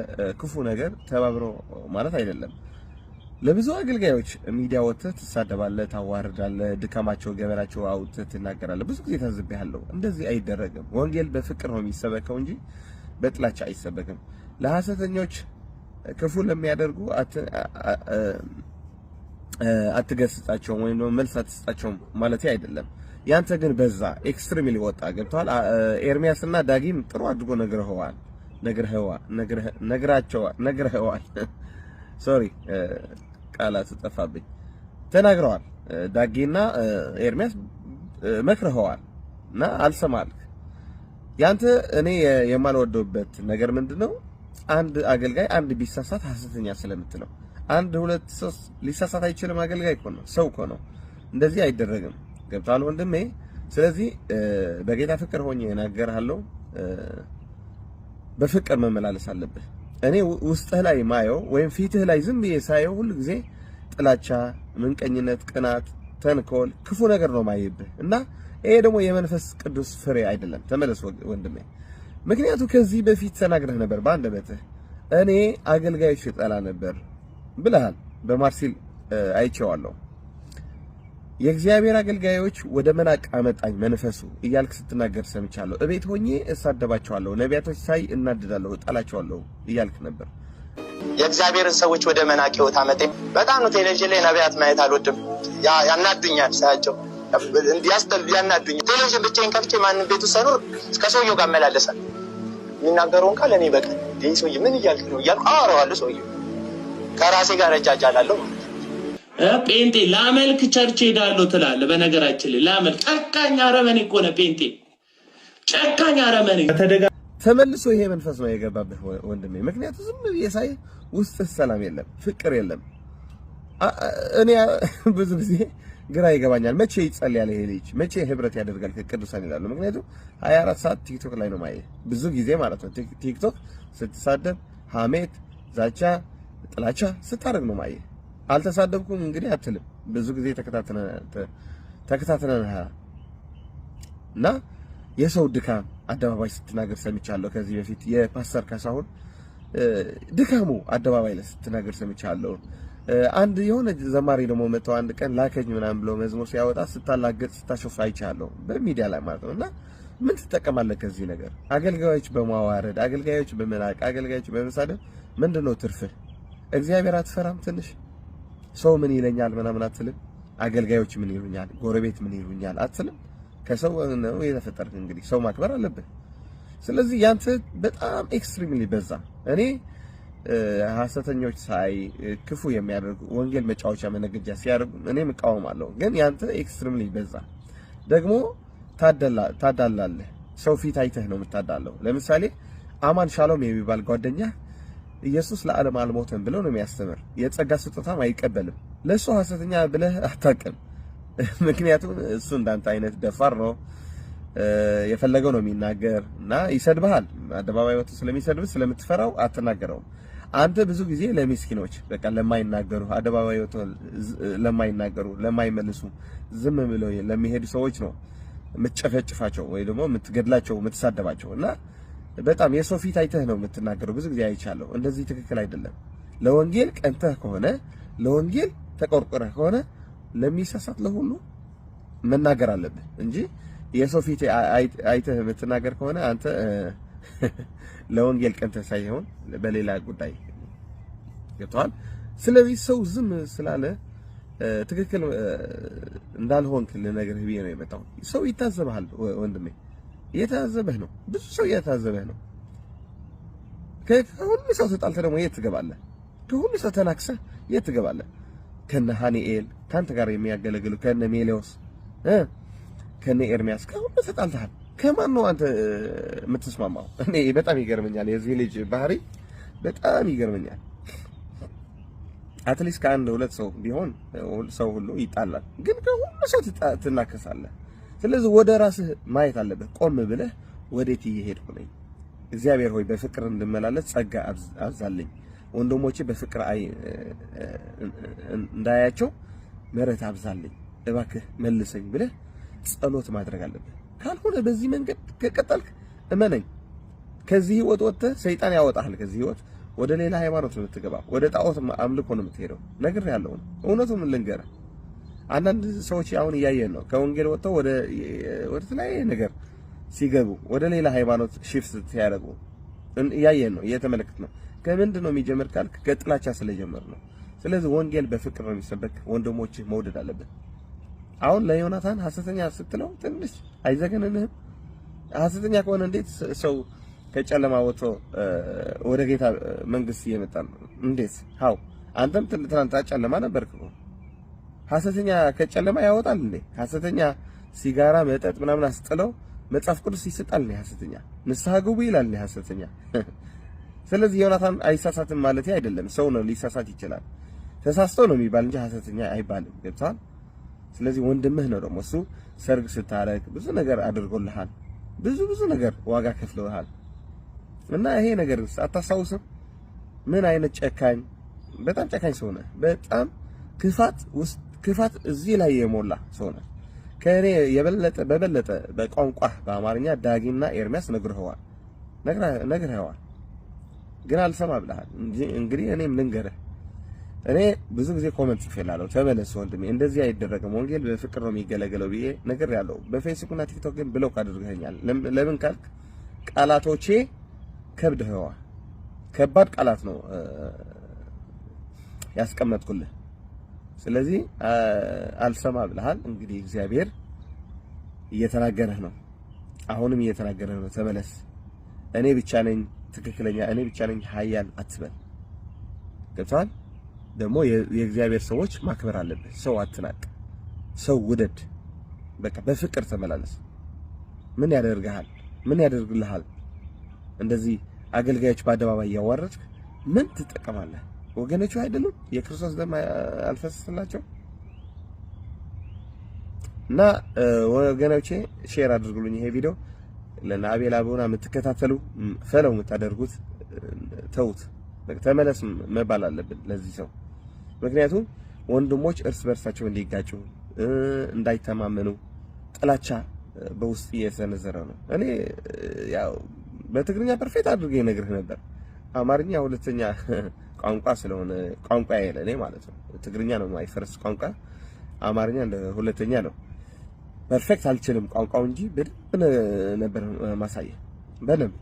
ክፉ ነገር ተባብሮ ማለት አይደለም። ለብዙ አገልጋዮች ሚዲያ ወጥተህ ትሳደባለህ፣ ታዋርዳለህ፣ ድካማቸው ገበናቸው አውጥተህ ትናገራለህ። ብዙ ጊዜ ታዝቤያለሁ። እንደዚህ አይደረግም። ወንጌል በፍቅር ነው የሚሰበከው እንጂ በጥላቻ አይሰበክም። ለሐሰተኞች ክፉ ለሚያደርጉ አትገስጻቸውም ወይም ደግሞ መልስ አትስጣቸውም ማለት አይደለም። ያንተ ግን በዛ ኤክስትሪምሊ ወጣ። ገብቷል። ኤርሚያስና ዳጊም ጥሩ አድርጎ ነግረኸዋል። ሶሪ ቃላት ጠፋብኝ። ተናግረዋል። ዳጊና ኤርሚያስ መክረኸዋል እና አልሰማልክ። ያንተ እኔ የማልወደውበት ነገር ምንድነው? አንድ አገልጋይ አንድ ቢሳሳት ሐሰተኛ ስለምትለው፣ አንድ ሁለት ሶስት ሊሳሳት አይችልም። አገልጋይ እኮ ነው፣ ሰው እኮ ነው። እንደዚህ አይደረግም። ገብቷል ወንድሜ። ስለዚህ በጌታ ፍቅር ሆኜ እናገርሃለሁ። በፍቅር መመላለስ አለብህ። እኔ ውስጥህ ላይ ማየው ወይም ፊትህ ላይ ዝም ብዬ ሳየው ሁሉ ጊዜ ጥላቻ፣ ምንቀኝነት፣ ቅናት፣ ተንኮል፣ ክፉ ነገር ነው ማየብህ እና ይሄ ደግሞ የመንፈስ ቅዱስ ፍሬ አይደለም። ተመለስ ወንድሜ። ምክንያቱ ከዚህ በፊት ተናግረህ ነበር በአንደበትህ እኔ አገልጋዮች እጠላ ነበር ብለሃል። በማርሲል አይቼዋለሁ። የእግዚአብሔር አገልጋዮች ወደ መናቅ አመጣኝ መንፈሱ እያልክ ስትናገር ሰምቻለሁ። እቤት ሆኜ እሳደባቸዋለሁ፣ ነቢያቶች ሳይ እናድዳለሁ፣ እጠላቸዋለሁ እያልክ ነበር። የእግዚአብሔርን ሰዎች ወደ መናቅ ህይወት አመጣኝ። በጣም ነው ቴሌቪዥን ላይ ነቢያት ማየት አልወድም። ያናዱኛል፣ ሳያቸው ያናዱኛል። ቴሌቪዥን ብቻዬን ከፍቼ ማንም ቤቱ ሳይኖር ከሰውየው ጋር እመላለሳል። የሚናገረውን ቃል እኔ በቃ ይህ ሰውዬ ምን እያልክ ነው እያልኩ አወራዋለሁ። ሰውዬው ከራሴ ጋር እጃጃላለሁ። ጴንጤ ላመልክ ቸርች ሄዳለሁ ትላለህ። በነገራችን ላይ ላመልክ ጨካኝ አረመኔ እኮ ነህ ጴንጤ። ጨካኝ አረመኔ ተመልሶ ይሄ መንፈስ ነው የገባብህ ወንድሜ። ምክንያቱም ዝም ብዬ ሳይ ውስጥ ሰላም የለም፣ ፍቅር የለም። እኔ ብዙ ጊዜ ግራ ይገባኛል። መቼ ይጸልያል ይሄ ልጅ? መቼ ህብረት ያደርጋል ከቅዱሳን ይላሉ። ምክንያቱም 24 ሰዓት ቲክቶክ ላይ ነው ማየ ብዙ ጊዜ ማለት ነው። ቲክቶክ ስትሳደብ፣ ሐሜት፣ ዛቻ፣ ጥላቻ ስታደርግ ነው ማየ። አልተሳደብኩም እንግዲህ አትልም። ብዙ ጊዜ ተከታትለናል እና የሰው ድካም አደባባይ ስትናገር ሰምቻለሁ። ከዚህ በፊት የፓስተር ካሳሁን ድካሙ አደባባይ ላይ ስትናገር ሰምቻለሁ። አንድ የሆነ ዘማሪ ደግሞ መተው አንድ ቀን ላከኝ ምናምን ብሎ መዝሙር ሲያወጣ ስታላገጥ ስታሾፍ አይቻለሁ በሚዲያ ላይ ማለት ነው። እና ምን ትጠቀማለህ ከዚህ ነገር? አገልጋዮች በማዋረድ አገልጋዮች በመናቅ አገልጋዮች በመሳደብ ምንድነው ትርፍህ? እግዚአብሔር አትፈራም? ትንሽ ሰው ምን ይለኛል ምናምን አትልም? አገልጋዮች ምን ይሉኛል፣ ጎረቤት ምን ይሉኛል አትልም? ከሰው ነው የተፈጠርክ፣ እንግዲህ ሰው ማክበር አለብህ። ስለዚህ ያንተ በጣም ኤክስትሪምሊ በዛ። እኔ ሐሰተኞች ሳይ ክፉ የሚያደርጉ ወንጌል መጫወቻ መነገጃ ሲያደርጉ እኔም እቃወማለሁ። ግን ያንተ ኤክስትሪምሊ በዛ። ደግሞ ታዳላለህ። ሰው ፊት አይተህ ነው የምታዳለው። ለምሳሌ አማን ሻሎም የሚባል ጓደኛ ኢየሱስ ለዓለም አልሞተም ብሎ ነው የሚያስተምር። የጸጋ ስጦታም አይቀበልም። ለሱ ሐሰተኛ ብለህ አታውቅም። ምክንያቱም እሱ እንዳንተ አይነት ደፋር ነው፣ የፈለገው ነው የሚናገር እና ይሰድብሃል። አደባባይ ወጥቶ ስለሚሰድብህ ስለምትፈራው አትናገረውም። አንተ ብዙ ጊዜ ለሚስኪኖች በቃ ለማይናገሩ አደባባይ ወጥቶ ለማይናገሩ ለማይመልሱ ዝም ብለው ለሚሄዱ ሰዎች ነው የምትጨፈጭፋቸው ወይ ደግሞ የምትገድላቸው የምትሳደባቸው። እና በጣም የሰው ፊት አይተህ ነው የምትናገረው። ብዙ ጊዜ አይቻለሁ። እንደዚህ ትክክል አይደለም። ለወንጌል ቀንተህ ከሆነ ለወንጌል ተቆርቆረህ ከሆነ ለሚሳሳት ለሁሉ መናገር አለብህ እንጂ የሰው ፊት አይተህ የምትናገር ከሆነ አንተ ለወንጌል ቀንተህ ሳይሆን በሌላ ጉዳይ ገብቶሃል። ስለዚህ ሰው ዝም ስላለ ትክክል እንዳልሆንክ ልነግርህ ብዬ ነው የመጣው። ሰው ይታዘብሃል ወንድሜ፣ እየታዘበህ ነው። ብዙ ሰው እየታዘበህ ነው። ከሁሉ ሰው ተጣልተህ ደግሞ የት ትገባለህ? ከሁሉ ሰው ተናክሰህ የት ትገባለህ? ከነ ሃኒኤል ካንተ ጋር የሚያገለግሉ ከነ ሜሌዎስ ከነ ኤርሚያስ ከሁሉ ተጣልተሃል። ከማን ነው አንተ የምትስማማው? እኔ በጣም ይገርመኛል። የዚህ ልጅ ባህሪ በጣም ይገርመኛል። አትሊስት ከአንድ ሁለት ሰው ቢሆን ሰው ሁሉ ይጣላል፣ ግን ከሁሉ ሰው ትናከሳለህ። ስለዚህ ወደ ራስህ ማየት አለብህ። ቆም ብለህ ወዴት እየሄድኩ ነኝ? እግዚአብሔር ሆይ በፍቅር እንድመላለስ ጸጋ አብዛልኝ፣ ወንድሞቼ በፍቅር እንዳያቸው ምሕረት አብዛልኝ፣ እባክህ መልሰኝ ብለህ ጸሎት ማድረግ አለብህ። ካልሆነ በዚህ መንገድ ከቀጠልክ እመነኝ ከዚህ ህይወት ወጥተህ ሰይጣን ያወጣሃል። ከዚህ ህይወት ወደ ሌላ ሃይማኖት ነው የምትገባው፣ ወደ ጣዖት አምልኮ ነው የምትሄደው። ነግሬሃለሁ። እውነቱን ልንገርህ፣ አንዳንድ ሰዎች አሁን እያየን ነው ከወንጌል ወጥተው ወደ ተለያየ ነገር ሲገቡ ወደ ሌላ ሃይማኖት ሽፍት ሲያደርጉ እያየን ነው፣ እየተመለከት ነው። ከምንድን ነው የሚጀምር ካልክ ከጥላቻ ስለጀመር ነው። ስለዚህ ወንጌል በፍቅር ነው የሚሰበክ። ወንድሞችህ መውደድ አለብህ። አሁን ለዮናታን ሐሰተኛ ስትለው ትንሽ አይዘገንንህም? ሐሰተኛ ከሆነ እንዴት ሰው ከጨለማ ወጥቶ ወደ ጌታ መንግስት እየመጣ ነው? እንዴት ሃው አንተም ትናንት ጨለማ ነበርክ እኮ። ሐሰተኛ ከጨለማ ያወጣል እንዴ? ሐሰተኛ ሲጋራ መጠጥ ምናምን አስጥለው መጽሐፍ ቅዱስ ይሰጣል እንዴ? ሐሰተኛ ንስሐ ግቡ ይላል እንዴ ሐሰተኛ? ስለዚህ ዮናታን አይሳሳትም ማለት አይደለም። ሰው ነው ሊሳሳት ይችላል። ተሳስቶ ነው የሚባል እንጂ ሐሰተኛ አይባልም። ገብቶሃል? ስለዚህ ወንድምህ ነው ደግሞ እሱ ሰርግ ስታረግ ብዙ ነገር አድርጎልሃል። ብዙ ነገር ዋጋ ከፍለውሃል። እና ይሄ ነገር አታስታውስም? ምን አይነት ጨካኝ፣ በጣም ጨካኝ ሰው ነህ። በጣም ክፋት እዚህ ላይ የሞላ ሰው ነህ። ከእኔ በበለጠ በቋንቋ በአማርኛ ዳጊና ኤርሚያስ ነግረኸዋል፣ ግን አልሰማ ብለሃል። እንግዲህ እኔም ልንገርህ፣ እኔ ብዙ ጊዜ ኮሜንት ጽፌላለሁ። ተመለስ ወንድሜ፣ እንደዚህ አይደረግም፣ ወንጌል በፍቅር ነው የሚገለገለው ብዬ ነግሬያለሁ። በፌስቡክ እና ቲክቶክ ግን ብሎክ አድርገኸኛል። ለምን ካልክ ቃላቶቼ ከብደኸዋል። ከባድ ቃላት ነው ያስቀመጥኩልህ። ስለዚህ አልሰማ ብለሃል። እንግዲህ እግዚአብሔር እየተናገረህ ነው፣ አሁንም እየተናገረህ ነው። ተመለስ። እኔ ብቻ ነኝ ትክክለኛ፣ እኔ ብቻ ነኝ ኃያል አትበል። ገብቶሃል? ደግሞ የእግዚአብሔር ሰዎች ማክበር አለብህ። ሰው አትናቅ፣ ሰው ውደድ። በቃ በፍቅር ተመላለስ። ምን ያደርግሃል? ምን ያደርግልሃል? እንደዚህ አገልጋዮች በአደባባይ ያዋረድክ ምን ትጠቀማለህ? ወገኖቹ አይደሉም የክርስቶስ ደም አልፈሰሰላቸው? እና ወገኖቼ ሼር አድርጉልኝ ይሄ ቪዲዮ ለአቤል አቡና የምትከታተሉ ፈለው የምታደርጉት ተውት። ተመለስ መባል አለብን ለዚህ ሰው። ምክንያቱም ወንድሞች እርስ በርሳቸው እንዲጋጩ እንዳይተማመኑ ጥላቻ በውስጥ እየሰነዘረ ነው። እኔ ያው በትግርኛ ፐርፌክት አድርጌ ነግርህ ነበር። አማርኛ ሁለተኛ ቋንቋ ስለሆነ ቋንቋ ያለኔ ማለት ነው። ትግርኛ ነው ማይ ፈርስት ቋንቋ፣ አማርኛ እንደ ሁለተኛ ነው። ፐርፌክት አልችልም ቋንቋው እንጂ በደንብ ነበር ማሳየህ። በደንብ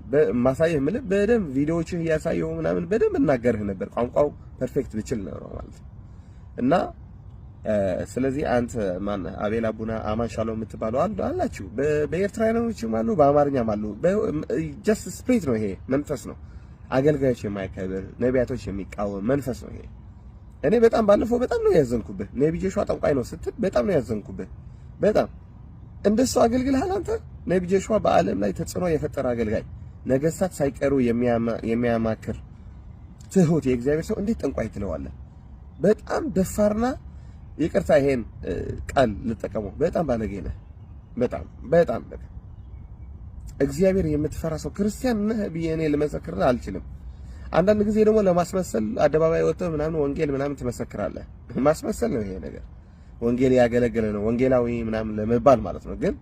ማሳየህ ማለት በደንብ ቪዲዮዎችን እያሳየሁ ምናምን በደንብ እናገርህ ነበር ቋንቋው ፐርፌክት ብችል ነው ማለት ነው። እና ስለዚህ አንተ ማን አቤል አቡና አማን ሻሎም የምትባለው አላችሁ በኤርትራውያኖችም አሉ በአማርኛም አሉ። ጀስት ስፕሪት ነው ይሄ መንፈስ ነው። አገልጋዮች የማይከብር ነቢያቶች የሚቃወም መንፈስ ነው ይሄ። እኔ በጣም ባለፈው በጣም ነው ያዘንኩብህ። ነብይ ጆሹዋ ጠንቋይ ነው ስትል በጣም ነው ያዘንኩብህ። በጣም እንደሱ አገልግልሃል አንተ። ነብይ ጆሹዋ በዓለም ላይ ተጽዕኖ የፈጠረ አገልጋይ፣ ነገስታት ሳይቀሩ የሚያማክር ትሁት የእግዚአብሔር ሰው እንዴት ጠንቋይ ትለዋለህ? በጣም ደፋርና ይቅርታ ይሄን ቃል ልጠቀመው በጣም ባለጌ ነህ። በጣም በጣም እግዚአብሔር የምትፈራ ሰው ክርስቲያን ነህ ብዬ እኔ ልመሰክርልህ አልችልም። አንዳንድ ጊዜ ደግሞ ለማስመሰል አደባባይ ወጥተህ ምናምን ወንጌል ምናምን ትመሰክራለህ። ማስመሰል ነው ይሄ ነገር። ወንጌል ያገለገለ ነው ወንጌላዊ ምናምን ለመባል ማለት ነው። ግን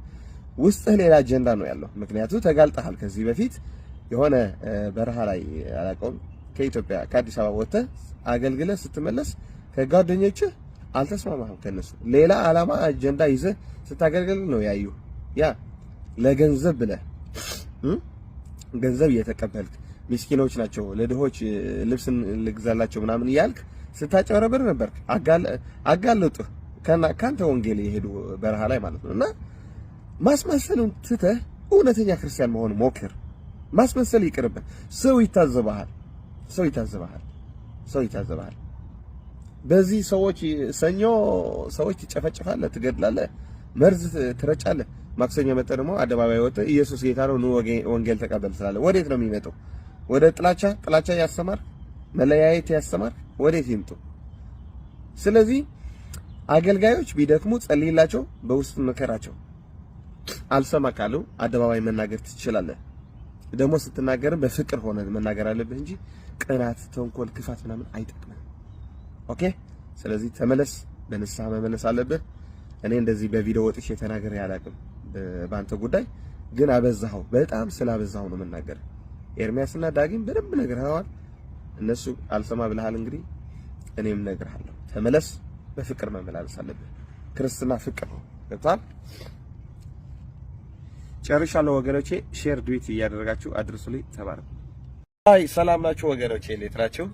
ውስጥህ ሌላ አጀንዳ ነው ያለው። ምክንያቱም ተጋልጠሃል። ከዚህ በፊት የሆነ በረሃ ላይ አላውቀውም ከኢትዮጵያ ከአዲስ አበባ ወጥተህ አገልግለህ ስትመለስ ከጓደኞችህ አልተስማማህም ከነሱ ሌላ ዓላማ አጀንዳ ይዘህ ስታገልግል ነው ያዩ። ያ ለገንዘብ ብለህ ገንዘብ እየተቀበልክ ምስኪኖች ናቸው ለድሆች ልብስን ልግዛላቸው ምናምን እያልክ ስታጨረብር ነበር። አጋለጡህ ካንተ ወንጌል የሄዱ በረሃ ላይ ማለት ነው። እና ማስመሰሉን ትተህ እውነተኛ ክርስቲያን መሆን ሞክር። ማስመሰል ይቅርብህ። ሰው ይታዘባሃል። በዚህ ሰኞ ሰዎች ትጨፈጭፋለህ፣ ትገድላለህ፣ መርዝ ትረጫለህ። ማክሰኞ መጥተህ ደግሞ አደባባይ ወጥተህ ኢየሱስ ጌታ ነው ኑ ወንጌል ተቀበል ትላለህ። ወዴት ነው የሚመጣው? ወደ ጥላቻ ያስተማር፣ መለያየት ያስተማር ወዴት ይምጡ? ስለዚህ አገልጋዮች ቢደክሙ ጸልይላቸው፣ በውስጥ መከራቸው። አልሰማ ካሉ አደባባይ መናገር ትችላለህ። ደግሞ ስትናገርም በፍቅር ሆነ መናገር አለብህ እንጂ ቅናት፣ ተንኮል፣ ክፋት ምናምን አይጠቅምም። ኦኬ። ስለዚህ ተመለስ፣ በንስሐ መመለስ አለብህ። እኔ እንደዚህ በቪዲዮ ወጥቼ ተናገር ያላቅም በአንተ ጉዳይ ግን አበዛኸው። በጣም ስላበዛኸው ነው መናገር። ኤርሚያስና ዳጊም በደንብ ነግረዋል። እነሱ አልሰማ ብለሃል። እንግዲህ እኔም ነግርሃለሁ። ተመለስ፣ በፍቅር መመላለስ አለብህ። ክርስትና ፍቅር ነው። ገብቶሃል? ጨርሻለሁ ወገኖቼ። ሼር ዱዊት እያደረጋችሁ አድርሱልኝ። ተባረኩ። አይ ሰላም ናችሁ ወገኖቼ፣ እንዴት ናችሁ?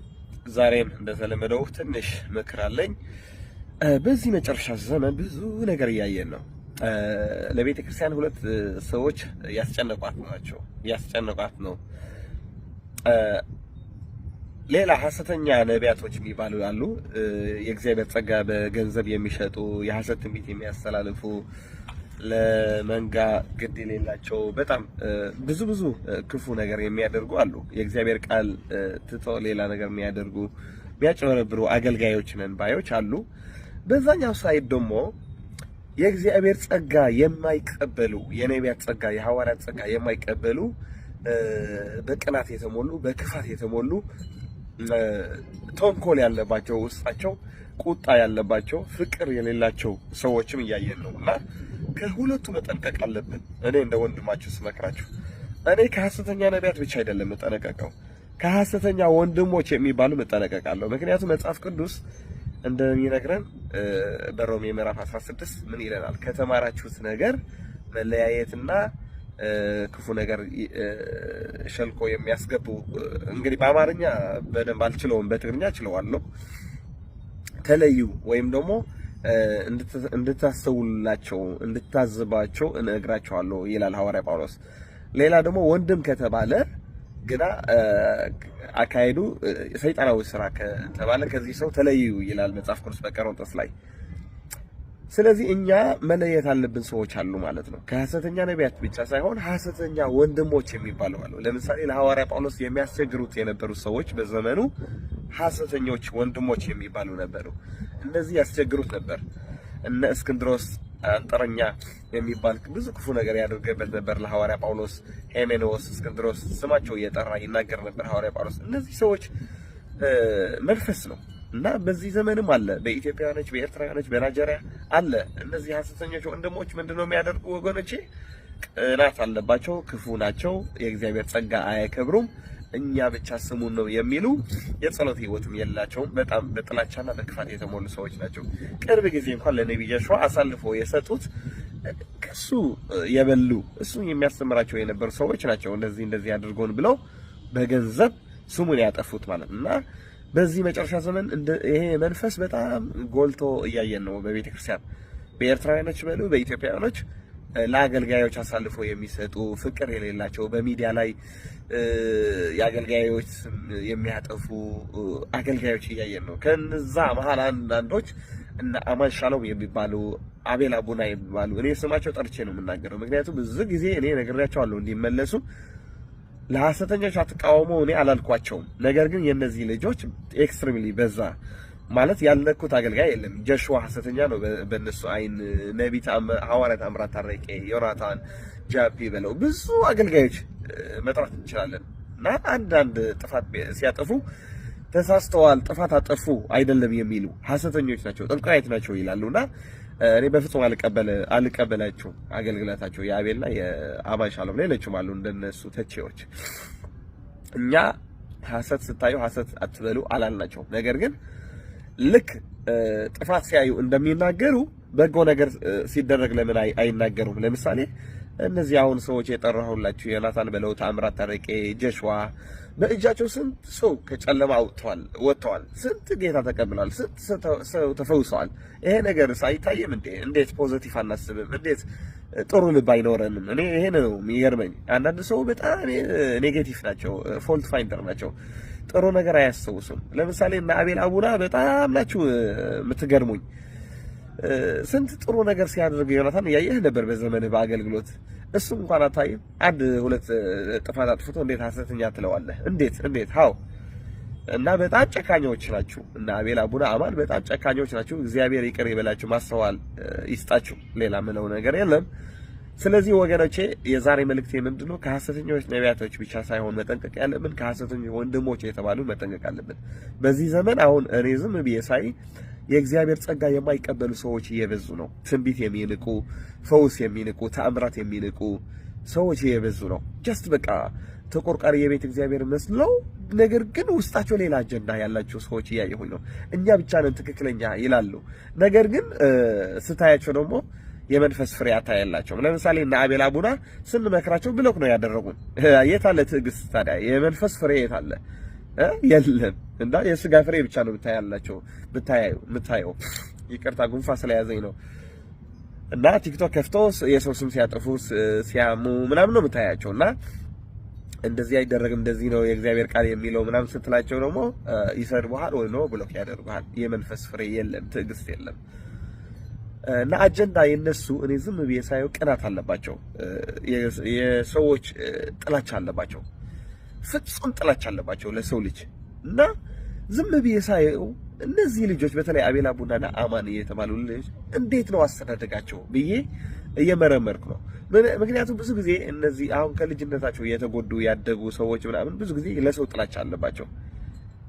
ዛሬም እንደተለመደው ትንሽ ምክር አለኝ። በዚህ መጨረሻ ዘመን ብዙ ነገር እያየን ነው። ለቤተ ክርስቲያን ሁለት ሰዎች ያስጨነቋት ነው። ሌላ ሐሰተኛ ነቢያቶች የሚባሉ አሉ። የእግዚአብሔር ጸጋ በገንዘብ የሚሸጡ የሐሰት ትንቢት የሚያስተላልፉ ለመንጋ ግድ የሌላቸው በጣም ብዙ ክፉ ነገር የሚያደርጉ አሉ። የእግዚአብሔር ቃል ትቶ ሌላ ነገር የሚያደርጉ የሚያጨበረብሩ አገልጋዮች ነን ባዮች አሉ። በዛኛው ሳይድ ደግሞ የእግዚአብሔር ጸጋ የማይቀበሉ የነቢያት ጸጋ የሐዋርያት ጸጋ የማይቀበሉ በቅናት የተሞሉ በክፋት የተሞሉ ተንኮል ያለባቸው ውስጣቸው ቁጣ ያለባቸው ፍቅር የሌላቸው ሰዎችም እያየን ነው። እና ከሁለቱ መጠንቀቅ አለብን። እኔ እንደ ወንድማችሁ ስመክራችሁ፣ እኔ ከሐሰተኛ ነቢያት ብቻ አይደለም መጠነቀቀው፣ ከሐሰተኛ ወንድሞች የሚባሉ መጠነቀቃለሁ። ምክንያቱም መጽሐፍ ቅዱስ እንደሚነግረን በሮሜ ምዕራፍ 16 ምን ይለናል? ከተማራችሁት ነገር መለያየትና ክፉ ነገር ሸልኮ የሚያስገቡ እንግዲህ በአማርኛ በደንብ አልችለውም፣ በትግርኛ እችለዋለሁ። ተለዩ ወይም ደግሞ እንድታስተውላቸው እንድታዝባቸው እነግራቸዋለሁ ይላል ሐዋርያ ጳውሎስ። ሌላ ደግሞ ወንድም ከተባለ ግና አካሄዱ ሰይጣናዊ ስራ ከተባለ ከዚህ ሰው ተለዩ ይላል መጽሐፍ ቅዱስ በቆሮንቶስ ላይ። ስለዚህ እኛ መለየት አለብን ሰዎች አሉ ማለት ነው። ከሐሰተኛ ነቢያት ብቻ ሳይሆን ሐሰተኛ ወንድሞች የሚባሉ አሉ። ለምሳሌ ለሐዋርያ ጳውሎስ የሚያስቸግሩት የነበሩ ሰዎች በዘመኑ ሐሰተኞች ወንድሞች የሚባሉ ነበሩ። እነዚህ ያስቸግሩት ነበር። እነ እስክንድሮስ አንጥረኛ የሚባል ብዙ ክፉ ነገር ያደርገበት ነበር ለሐዋርያ ጳውሎስ። ሄሜኔዎስ፣ እስክንድሮስ ስማቸው እየጠራ ይናገር ነበር ሐዋርያ ጳውሎስ። እነዚህ ሰዎች መንፈስ ነው እና በዚህ ዘመንም አለ። በኢትዮጵያውያኖች፣ በኤርትራውያኖች፣ በናይጄሪያ አለ። እነዚህ ሐሰተኞች ወንድሞች ምንድነው የሚያደርጉ ወገኖቼ? ቅናት አለባቸው፣ ክፉ ናቸው፣ የእግዚአብሔር ጸጋ አያከብሩም፣ እኛ ብቻ ስሙን ነው የሚሉ የጸሎት ህይወትም የላቸውም። በጣም በጥላቻና በክፋት የተሞሉ ሰዎች ናቸው። ቅርብ ጊዜ እንኳን ለነብይ ጆሹዋ አሳልፎ የሰጡት ከሱ የበሉ እሱ የሚያስተምራቸው የነበሩ ሰዎች ናቸው። እንደዚህ አድርጎን ብለው በገንዘብ ስሙን ያጠፉት ማለት እና በዚህ መጨረሻ ዘመን ይሄ መንፈስ በጣም ጎልቶ እያየን ነው። በቤተ ክርስቲያን በኤርትራውያኖች በሉ በኢትዮጵያውያኖች ለአገልጋዮች አሳልፎ የሚሰጡ ፍቅር የሌላቸው በሚዲያ ላይ የአገልጋዮች የሚያጠፉ አገልጋዮች እያየን ነው። ከነዛ መሀል አንዳንዶች እና አማን ሻሎም የሚባሉ አቤል አቡና የሚባሉ እኔ ስማቸው ጠርቼ ነው የምናገረው። ምክንያቱም ብዙ ጊዜ እኔ ነግሬያቸዋለሁ እንዲመለሱ ለሐሰተኞች አትቃወሙ እኔ አላልኳቸውም። ነገር ግን የነዚህ ልጆች ኤክስትሪምሊ በዛ ማለት ያልነኩት አገልጋይ የለም። ጆሹዋ ሐሰተኛ ነው በእነሱ አይን። ነቢይ ሐዋርያ ታምራት ታረቄ፣ ዮናታን ጃፒ በለው ብዙ አገልጋዮች መጥራት እንችላለን። እና አንዳንድ ጥፋት ሲያጠፉ ተሳስተዋል፣ ጥፋት አጠፉ አይደለም የሚሉ ሐሰተኞች ናቸው፣ ጥንቃይት ናቸው ይላሉና እኔ በፍጹም አልቀበላቸውም አገልግሎታቸው። የአቤልና የአማን ሻሎም ሌሎችም አሉ እንደነሱ ተቺዎች። እኛ ሐሰት ስታዩ ሐሰት አትበሉ አላልናቸው። ነገር ግን ልክ ጥፋት ሲያዩ እንደሚናገሩ በጎ ነገር ሲደረግ ለምን አይናገሩም? ለምሳሌ እነዚህ አሁን ሰዎች የጠራሁላችሁ ዮናታን በለው፣ ታምራት ታረቄ፣ ጆሹዋ በእጃቸው ስንት ሰው ከጨለማ ወጥተዋል። ስንት ጌታ ተቀብለዋል። ስንት ሰው ተፈውሰዋል። ይሄ ነገር አይታየም እንዴ? እንዴት ፖዚቲቭ አናስብም? እንዴት ጥሩ ልብ አይኖረንም? እኔ ይሄ ነው የሚገርመኝ። አንዳንድ ሰው በጣም ኔጌቲቭ ናቸው፣ ፎልት ፋይንደር ናቸው። ጥሩ ነገር አያስታውሱም። ለምሳሌ እና አቤል አቡና በጣም ናችሁ የምትገርሙኝ። ስንት ጥሩ ነገር ሲያደርግ ዮናታን ያየህ ነበር በዘመንህ በአገልግሎት። እሱም እንኳን አታይም። አንድ ሁለት ጥፋት አጥፍቶ እንዴት ሐሰተኛ ትለዋለህ? እንዴት ሃው እና በጣም ጨካኞች ናችሁ። እና አቤል አቡና አማን በጣም ጨካኞች ናችሁ። እግዚአብሔር ይቅር ይበላችሁ፣ ማስተዋል ይስጣችሁ። ሌላ ምለው ነገር የለም። ስለዚህ ወገኖቼ የዛሬ መልእክቴ ምንድነው? ከሐሰተኞች ነቢያቶች ብቻ ሳይሆን መጠንቀቅ ያለብን ከሐሰተኞች ወንድሞች የተባሉ መጠንቀቅ አለብን። በዚህ ዘመን አሁን እኔ ዝም ብዬ ሳይ የእግዚአብሔር ጸጋ የማይቀበሉ ሰዎች እየበዙ ነው። ትንቢት የሚንቁ፣ ፈውስ የሚንቁ፣ ተአምራት የሚንቁ ሰዎች እየበዙ ነው። ጀስት በቃ ተቆርቋሪ የቤት እግዚአብሔር መስለው ነገር ግን ውስጣቸው ሌላ አጀንዳ ያላቸው ሰዎች እያየሁኝ ነው። እኛ ብቻ ነን ትክክለኛ ይላሉ። ነገር ግን ስታያቸው ደግሞ የመንፈስ ፍሬ አታያላቸው። ለምሳሌ እና አቤል አቡና ስንመክራቸው ብሎክ ነው ያደረጉን። የት አለ ትዕግስት ታዲያ? የመንፈስ ፍሬ የት አለ? የለም። እና የስጋ ፍሬ ብቻ ነው ብታየው። ይቅርታ ጉንፋ ስለያዘኝ ነው። እና ቲክቶክ ከፍቶ የሰው ስም ሲያጠፉ ሲያሙ ምናምን ነው የምታያቸው። እና እንደዚህ አይደረግም እንደዚህ ነው የእግዚአብሔር ቃል የሚለው ምናምን ስትላቸው ደግሞ ይሰድቡሃል ወይ ነው ብሎክ ያደርጉሃል። የመንፈስ ፍሬ የለም፣ ትዕግስት የለም። እና አጀንዳ የነሱ እኔ ዝም ብዬ ሳየው ቅናት አለባቸው። የሰዎች ጥላቻ አለባቸው፣ ፍጹም ጥላቻ አለባቸው ለሰው ልጅ። እና ዝም ብዬ ሳየው እነዚህ ልጆች በተለይ አቤል አቡናና አማን የተባሉ ልጆች እንዴት ነው አስተዳደጋቸው ብዬ እየመረመርኩ ነው። ምክንያቱም ብዙ ጊዜ እነዚህ አሁን ከልጅነታቸው የተጎዱ ያደጉ ሰዎች ምናምን ብዙ ጊዜ ለሰው ጥላቻ አለባቸው።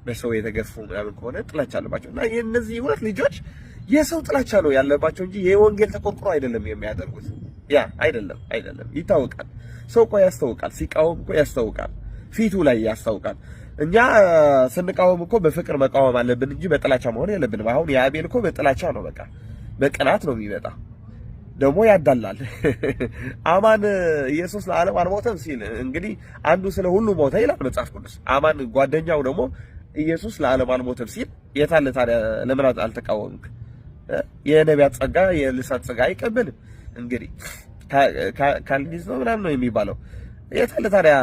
በሰው የተገፉ ምናምን ከሆነ ጥላቻ አለባቸው። እና የእነዚህ ሁለት ልጆች የሰው ጥላቻ ነው ያለባቸው እንጂ የወንጌል ተቆርቁሮ አይደለም የሚያደርጉት። ያ አይደለም ይታወቃል። ሰው እኮ ያስታውቃል፣ ሲቃወም እኮ ያስታውቃል፣ ፊቱ ላይ ያስታውቃል። እኛ ስንቃወም እኮ በፍቅር መቃወም አለብን እንጂ በጥላቻ መሆን የለብንም። አሁን የአቤል እኮ በጥላቻ ነው፣ በቃ በቅናት ነው የሚመጣ፣ ደግሞ ያዳላል። አማን ኢየሱስ ለዓለም አልሞተም ሲል እንግዲህ አንዱ ስለ ሁሉ ሞተ ይላል መጽሐፍ ቅዱስ። አማን ጓደኛው ደግሞ ኢየሱስ ለዓለም አልሞተም ሲል የታለ ታዲያ? ለምን አልተቃወምክ? የነቢያት ጸጋ የልሳት ጸጋ አይቀበልም። እንግዲህ ካልዲዝ ነው ምናምን ነው የሚባለው። የታለ ታዲያ?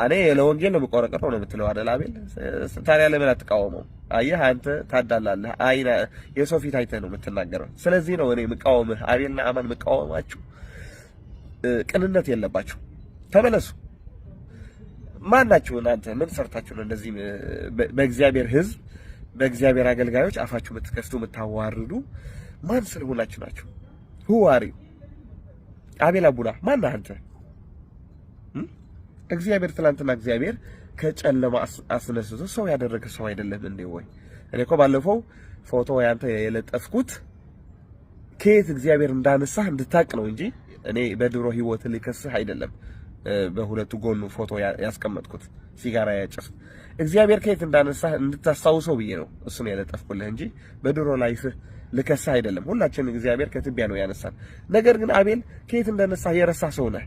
እኔ ለወንጌል ነው የምቆረቆረው ነው የምትለው አይደል አቤል? ታዲያ ለምን አትቃወመው? አየህ አንተ ታዳላለህ። አይና የሰው ፊት አይተህ ነው የምትናገረው። ስለዚህ ነው እኔ የምቃወምህ። አቤልና አማን የምቃወማችሁ ቅንነት የለባችሁ። ተመለሱ። ማናችሁ እናንተ? ምን ሰርታችሁ ነው እንደዚህ በእግዚአብሔር ሕዝብ በእግዚአብሔር አገልጋዮች አፋችሁ የምትከፍቱ የምታዋርዱ? ማን ስለሆናችሁ ናችሁ? ሁዋሪ አቤል አቡና ማን አንተ? እግዚአብሔር ትላንትና እግዚአብሔር ከጨለማ አስነስቶ ሰው ያደረገ ሰው አይደለም እንዴ? ወይ እኔ እኮ ባለፈው ፎቶ ያንተ የለጠፍኩት ከየት እግዚአብሔር እንዳነሳህ እንድታቅ ነው እንጂ እኔ በድሮ ህይወት ልከስህ አይደለም። በሁለቱ ጎኑ ፎቶ ያስቀመጥኩት ሲጋራ ያጨስ እግዚአብሔር ከየት እንዳነሳህ እንድታስታውሰው ብዬ ነው እሱን የለጠፍኩልህ እንጂ በድሮ ላይፍህ ልከስህ አይደለም። ሁላችን እግዚአብሔር ከትቢያ ነው ያነሳን። ነገር ግን አቤል ከየት እንዳነሳህ የረሳ ሰው ነህ።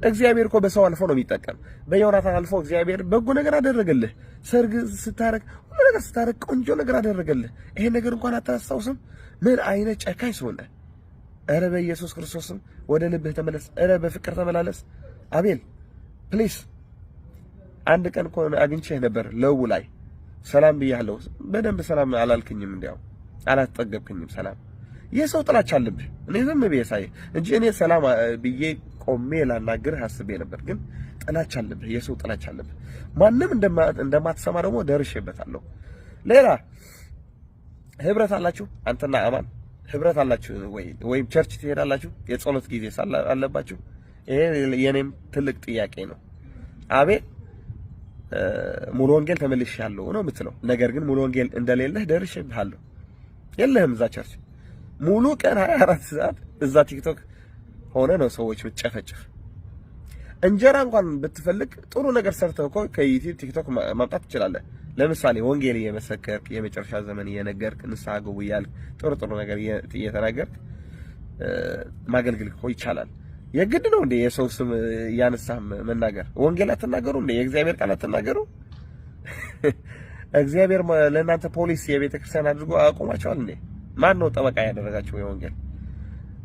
እግዚአብሔር እኮ በሰው አልፎ ነው የሚጠቀም። በዮናታን አልፎ እግዚአብሔር በጎ ነገር አደረገልህ። ሰርግ ስታረግ ሁሉ ነገር ስታረግ ቆንጆ ነገር አደረገልህ። ይሄን ነገር እንኳን አታስታውስም? ምን አይነት ጨካኝ ሰው ነህ! ኧረ በኢየሱስ ክርስቶስም ወደ ልብህ ተመለስ። ኧረ በፍቅር ተመላለስ አቤል ፕሊስ። አንድ ቀን እኮ አግኝቼህ ነበር ለው ላይ ሰላም ብያለሁ። በደንብ ሰላም አላልክኝም፣ እንዲያው አላስጠገብክኝም። ሰላም የሰው ጥላቻ አለብህ። እኔ ዝም ብዬ ሳይ እንጂ እኔ ሰላም ብዬ ቆሜ ላናግርህ አስቤ ነበር። ግን ጥላቻ አለብህ፣ የሰው ጥላቻ አለብህ። ማንም እንደማትሰማ ደግሞ ደርሼበታለሁ። ሌላ ህብረት አላችሁ አንተና አማን ህብረት አላችሁ ወይም ቸርች ትሄዳላችሁ? የጸሎት ጊዜ አለባችሁ? ይሄ የኔም ትልቅ ጥያቄ ነው። አቤል ሙሉ ወንጌል ተመልሻለሁ ነው የምትለው። ነገር ግን ሙሉ ወንጌል እንደሌለህ ደርሼብሃለሁ። የለህም እዛ ቸርች ሙሉ ቀን 24 ሰዓት እዛ ቲክቶክ ሆነ ነው ሰዎች ብትጨፈጭፍ። እንጀራ እንኳን ብትፈልግ ጥሩ ነገር ሰርተህ እኮ ከዩቲዩብ ቲክቶክ ማምጣት ትችላለህ። ለምሳሌ ወንጌል እየመሰከርክ የመጨረሻ ዘመን እየነገርክ ንስሐ ግቡ እያልክ ጥሩ ጥሩ ነገር እየተናገርክ ማገልገል እኮ ይቻላል። የግድ ነው እንዴ የሰው ስም እያነሳህ መናገር? ወንጌል አትናገሩ እንዴ? የእግዚአብሔር ቃል አትናገሩ? እግዚአብሔር ለእናንተ ፖሊስ የቤተ ክርስቲያን አድርጎ አቆማቸዋል እንዴ? ማን ነው ጠበቃ ያደረጋቸው? የወንጌል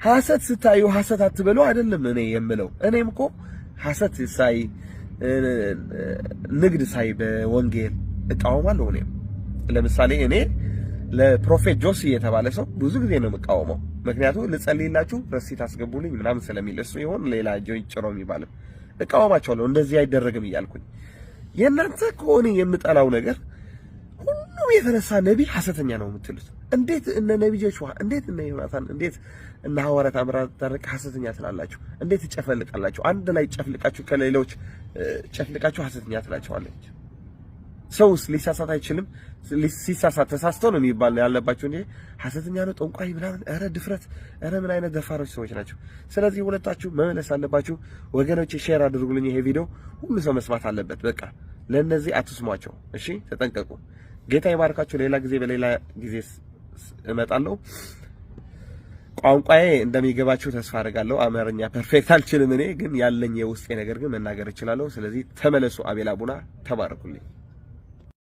ሐሰት ስታዩ ሐሰት አትበሉ አይደለም እኔ የምለው። እኔም እኮ ሐሰት ሳይ ንግድ ሳይ በወንጌል እቃወማለሁ። እኔም ለምሳሌ እኔ ለፕሮፌት ጆሲ የተባለ ሰው ብዙ ጊዜ ነው የምቃወመው። ምክንያቱም ልጸልይላችሁ ረሲት አስገቡልኝ ምናምን ስለሚል እሱ ይሆን ሌላ ጆይ ጭሮ የሚባለው እቃወማቸዋለሁ። እንደዚህ አይደረግም እያልኩኝ የእናንተ ከሆነ የምጠላው ነገር ሁሉም የተነሳ ነቢይ ሐሰተኛ ነው የምትሉት። እንዴት እነ ነቢዮች እንዴት እነ ዮናታን እንዴት እነ ሐዋርያት አምራት ታረቅ ሐሰተኛ ትላላችሁ? እንዴት ይጨፈልቃላችሁ? አንድ ላይ ጨፍልቃችሁ ከሌሎች ጨፍልቃችሁ ሐሰተኛ ትላችኋለች። ሰውስ ሊሳሳት አይችልም? ሲሳሳት ተሳስቶ ነው የሚባል ያለባችሁ እንዴ? ሐሰተኛ ነው ጠንቋይ ምናምን። ኧረ ድፍረት! ኧረ ምን አይነት ደፋሮች ሰዎች ናቸው! ስለዚህ ሁለታችሁ መመለስ አለባችሁ። ወገኖቼ ሼር አድርጉልኝ። ይሄ ቪዲዮ ሁሉ ሰው መስማት አለበት። በቃ ለነዚህ አትስሟቸው። እሺ ተጠንቀቁ። ጌታ ይባርካችሁ። ሌላ ጊዜ በሌላ ጊዜ እመጣለሁ። ቋንቋዬ እንደሚገባችሁ ተስፋ አደርጋለሁ። አማርኛ ፐርፌክት አልችልም እኔ ግን ያለኝ የውስጤ ነገር ግን መናገር እችላለሁ። ስለዚህ ተመለሱ። አቤል አቡና ተባረኩልኝ።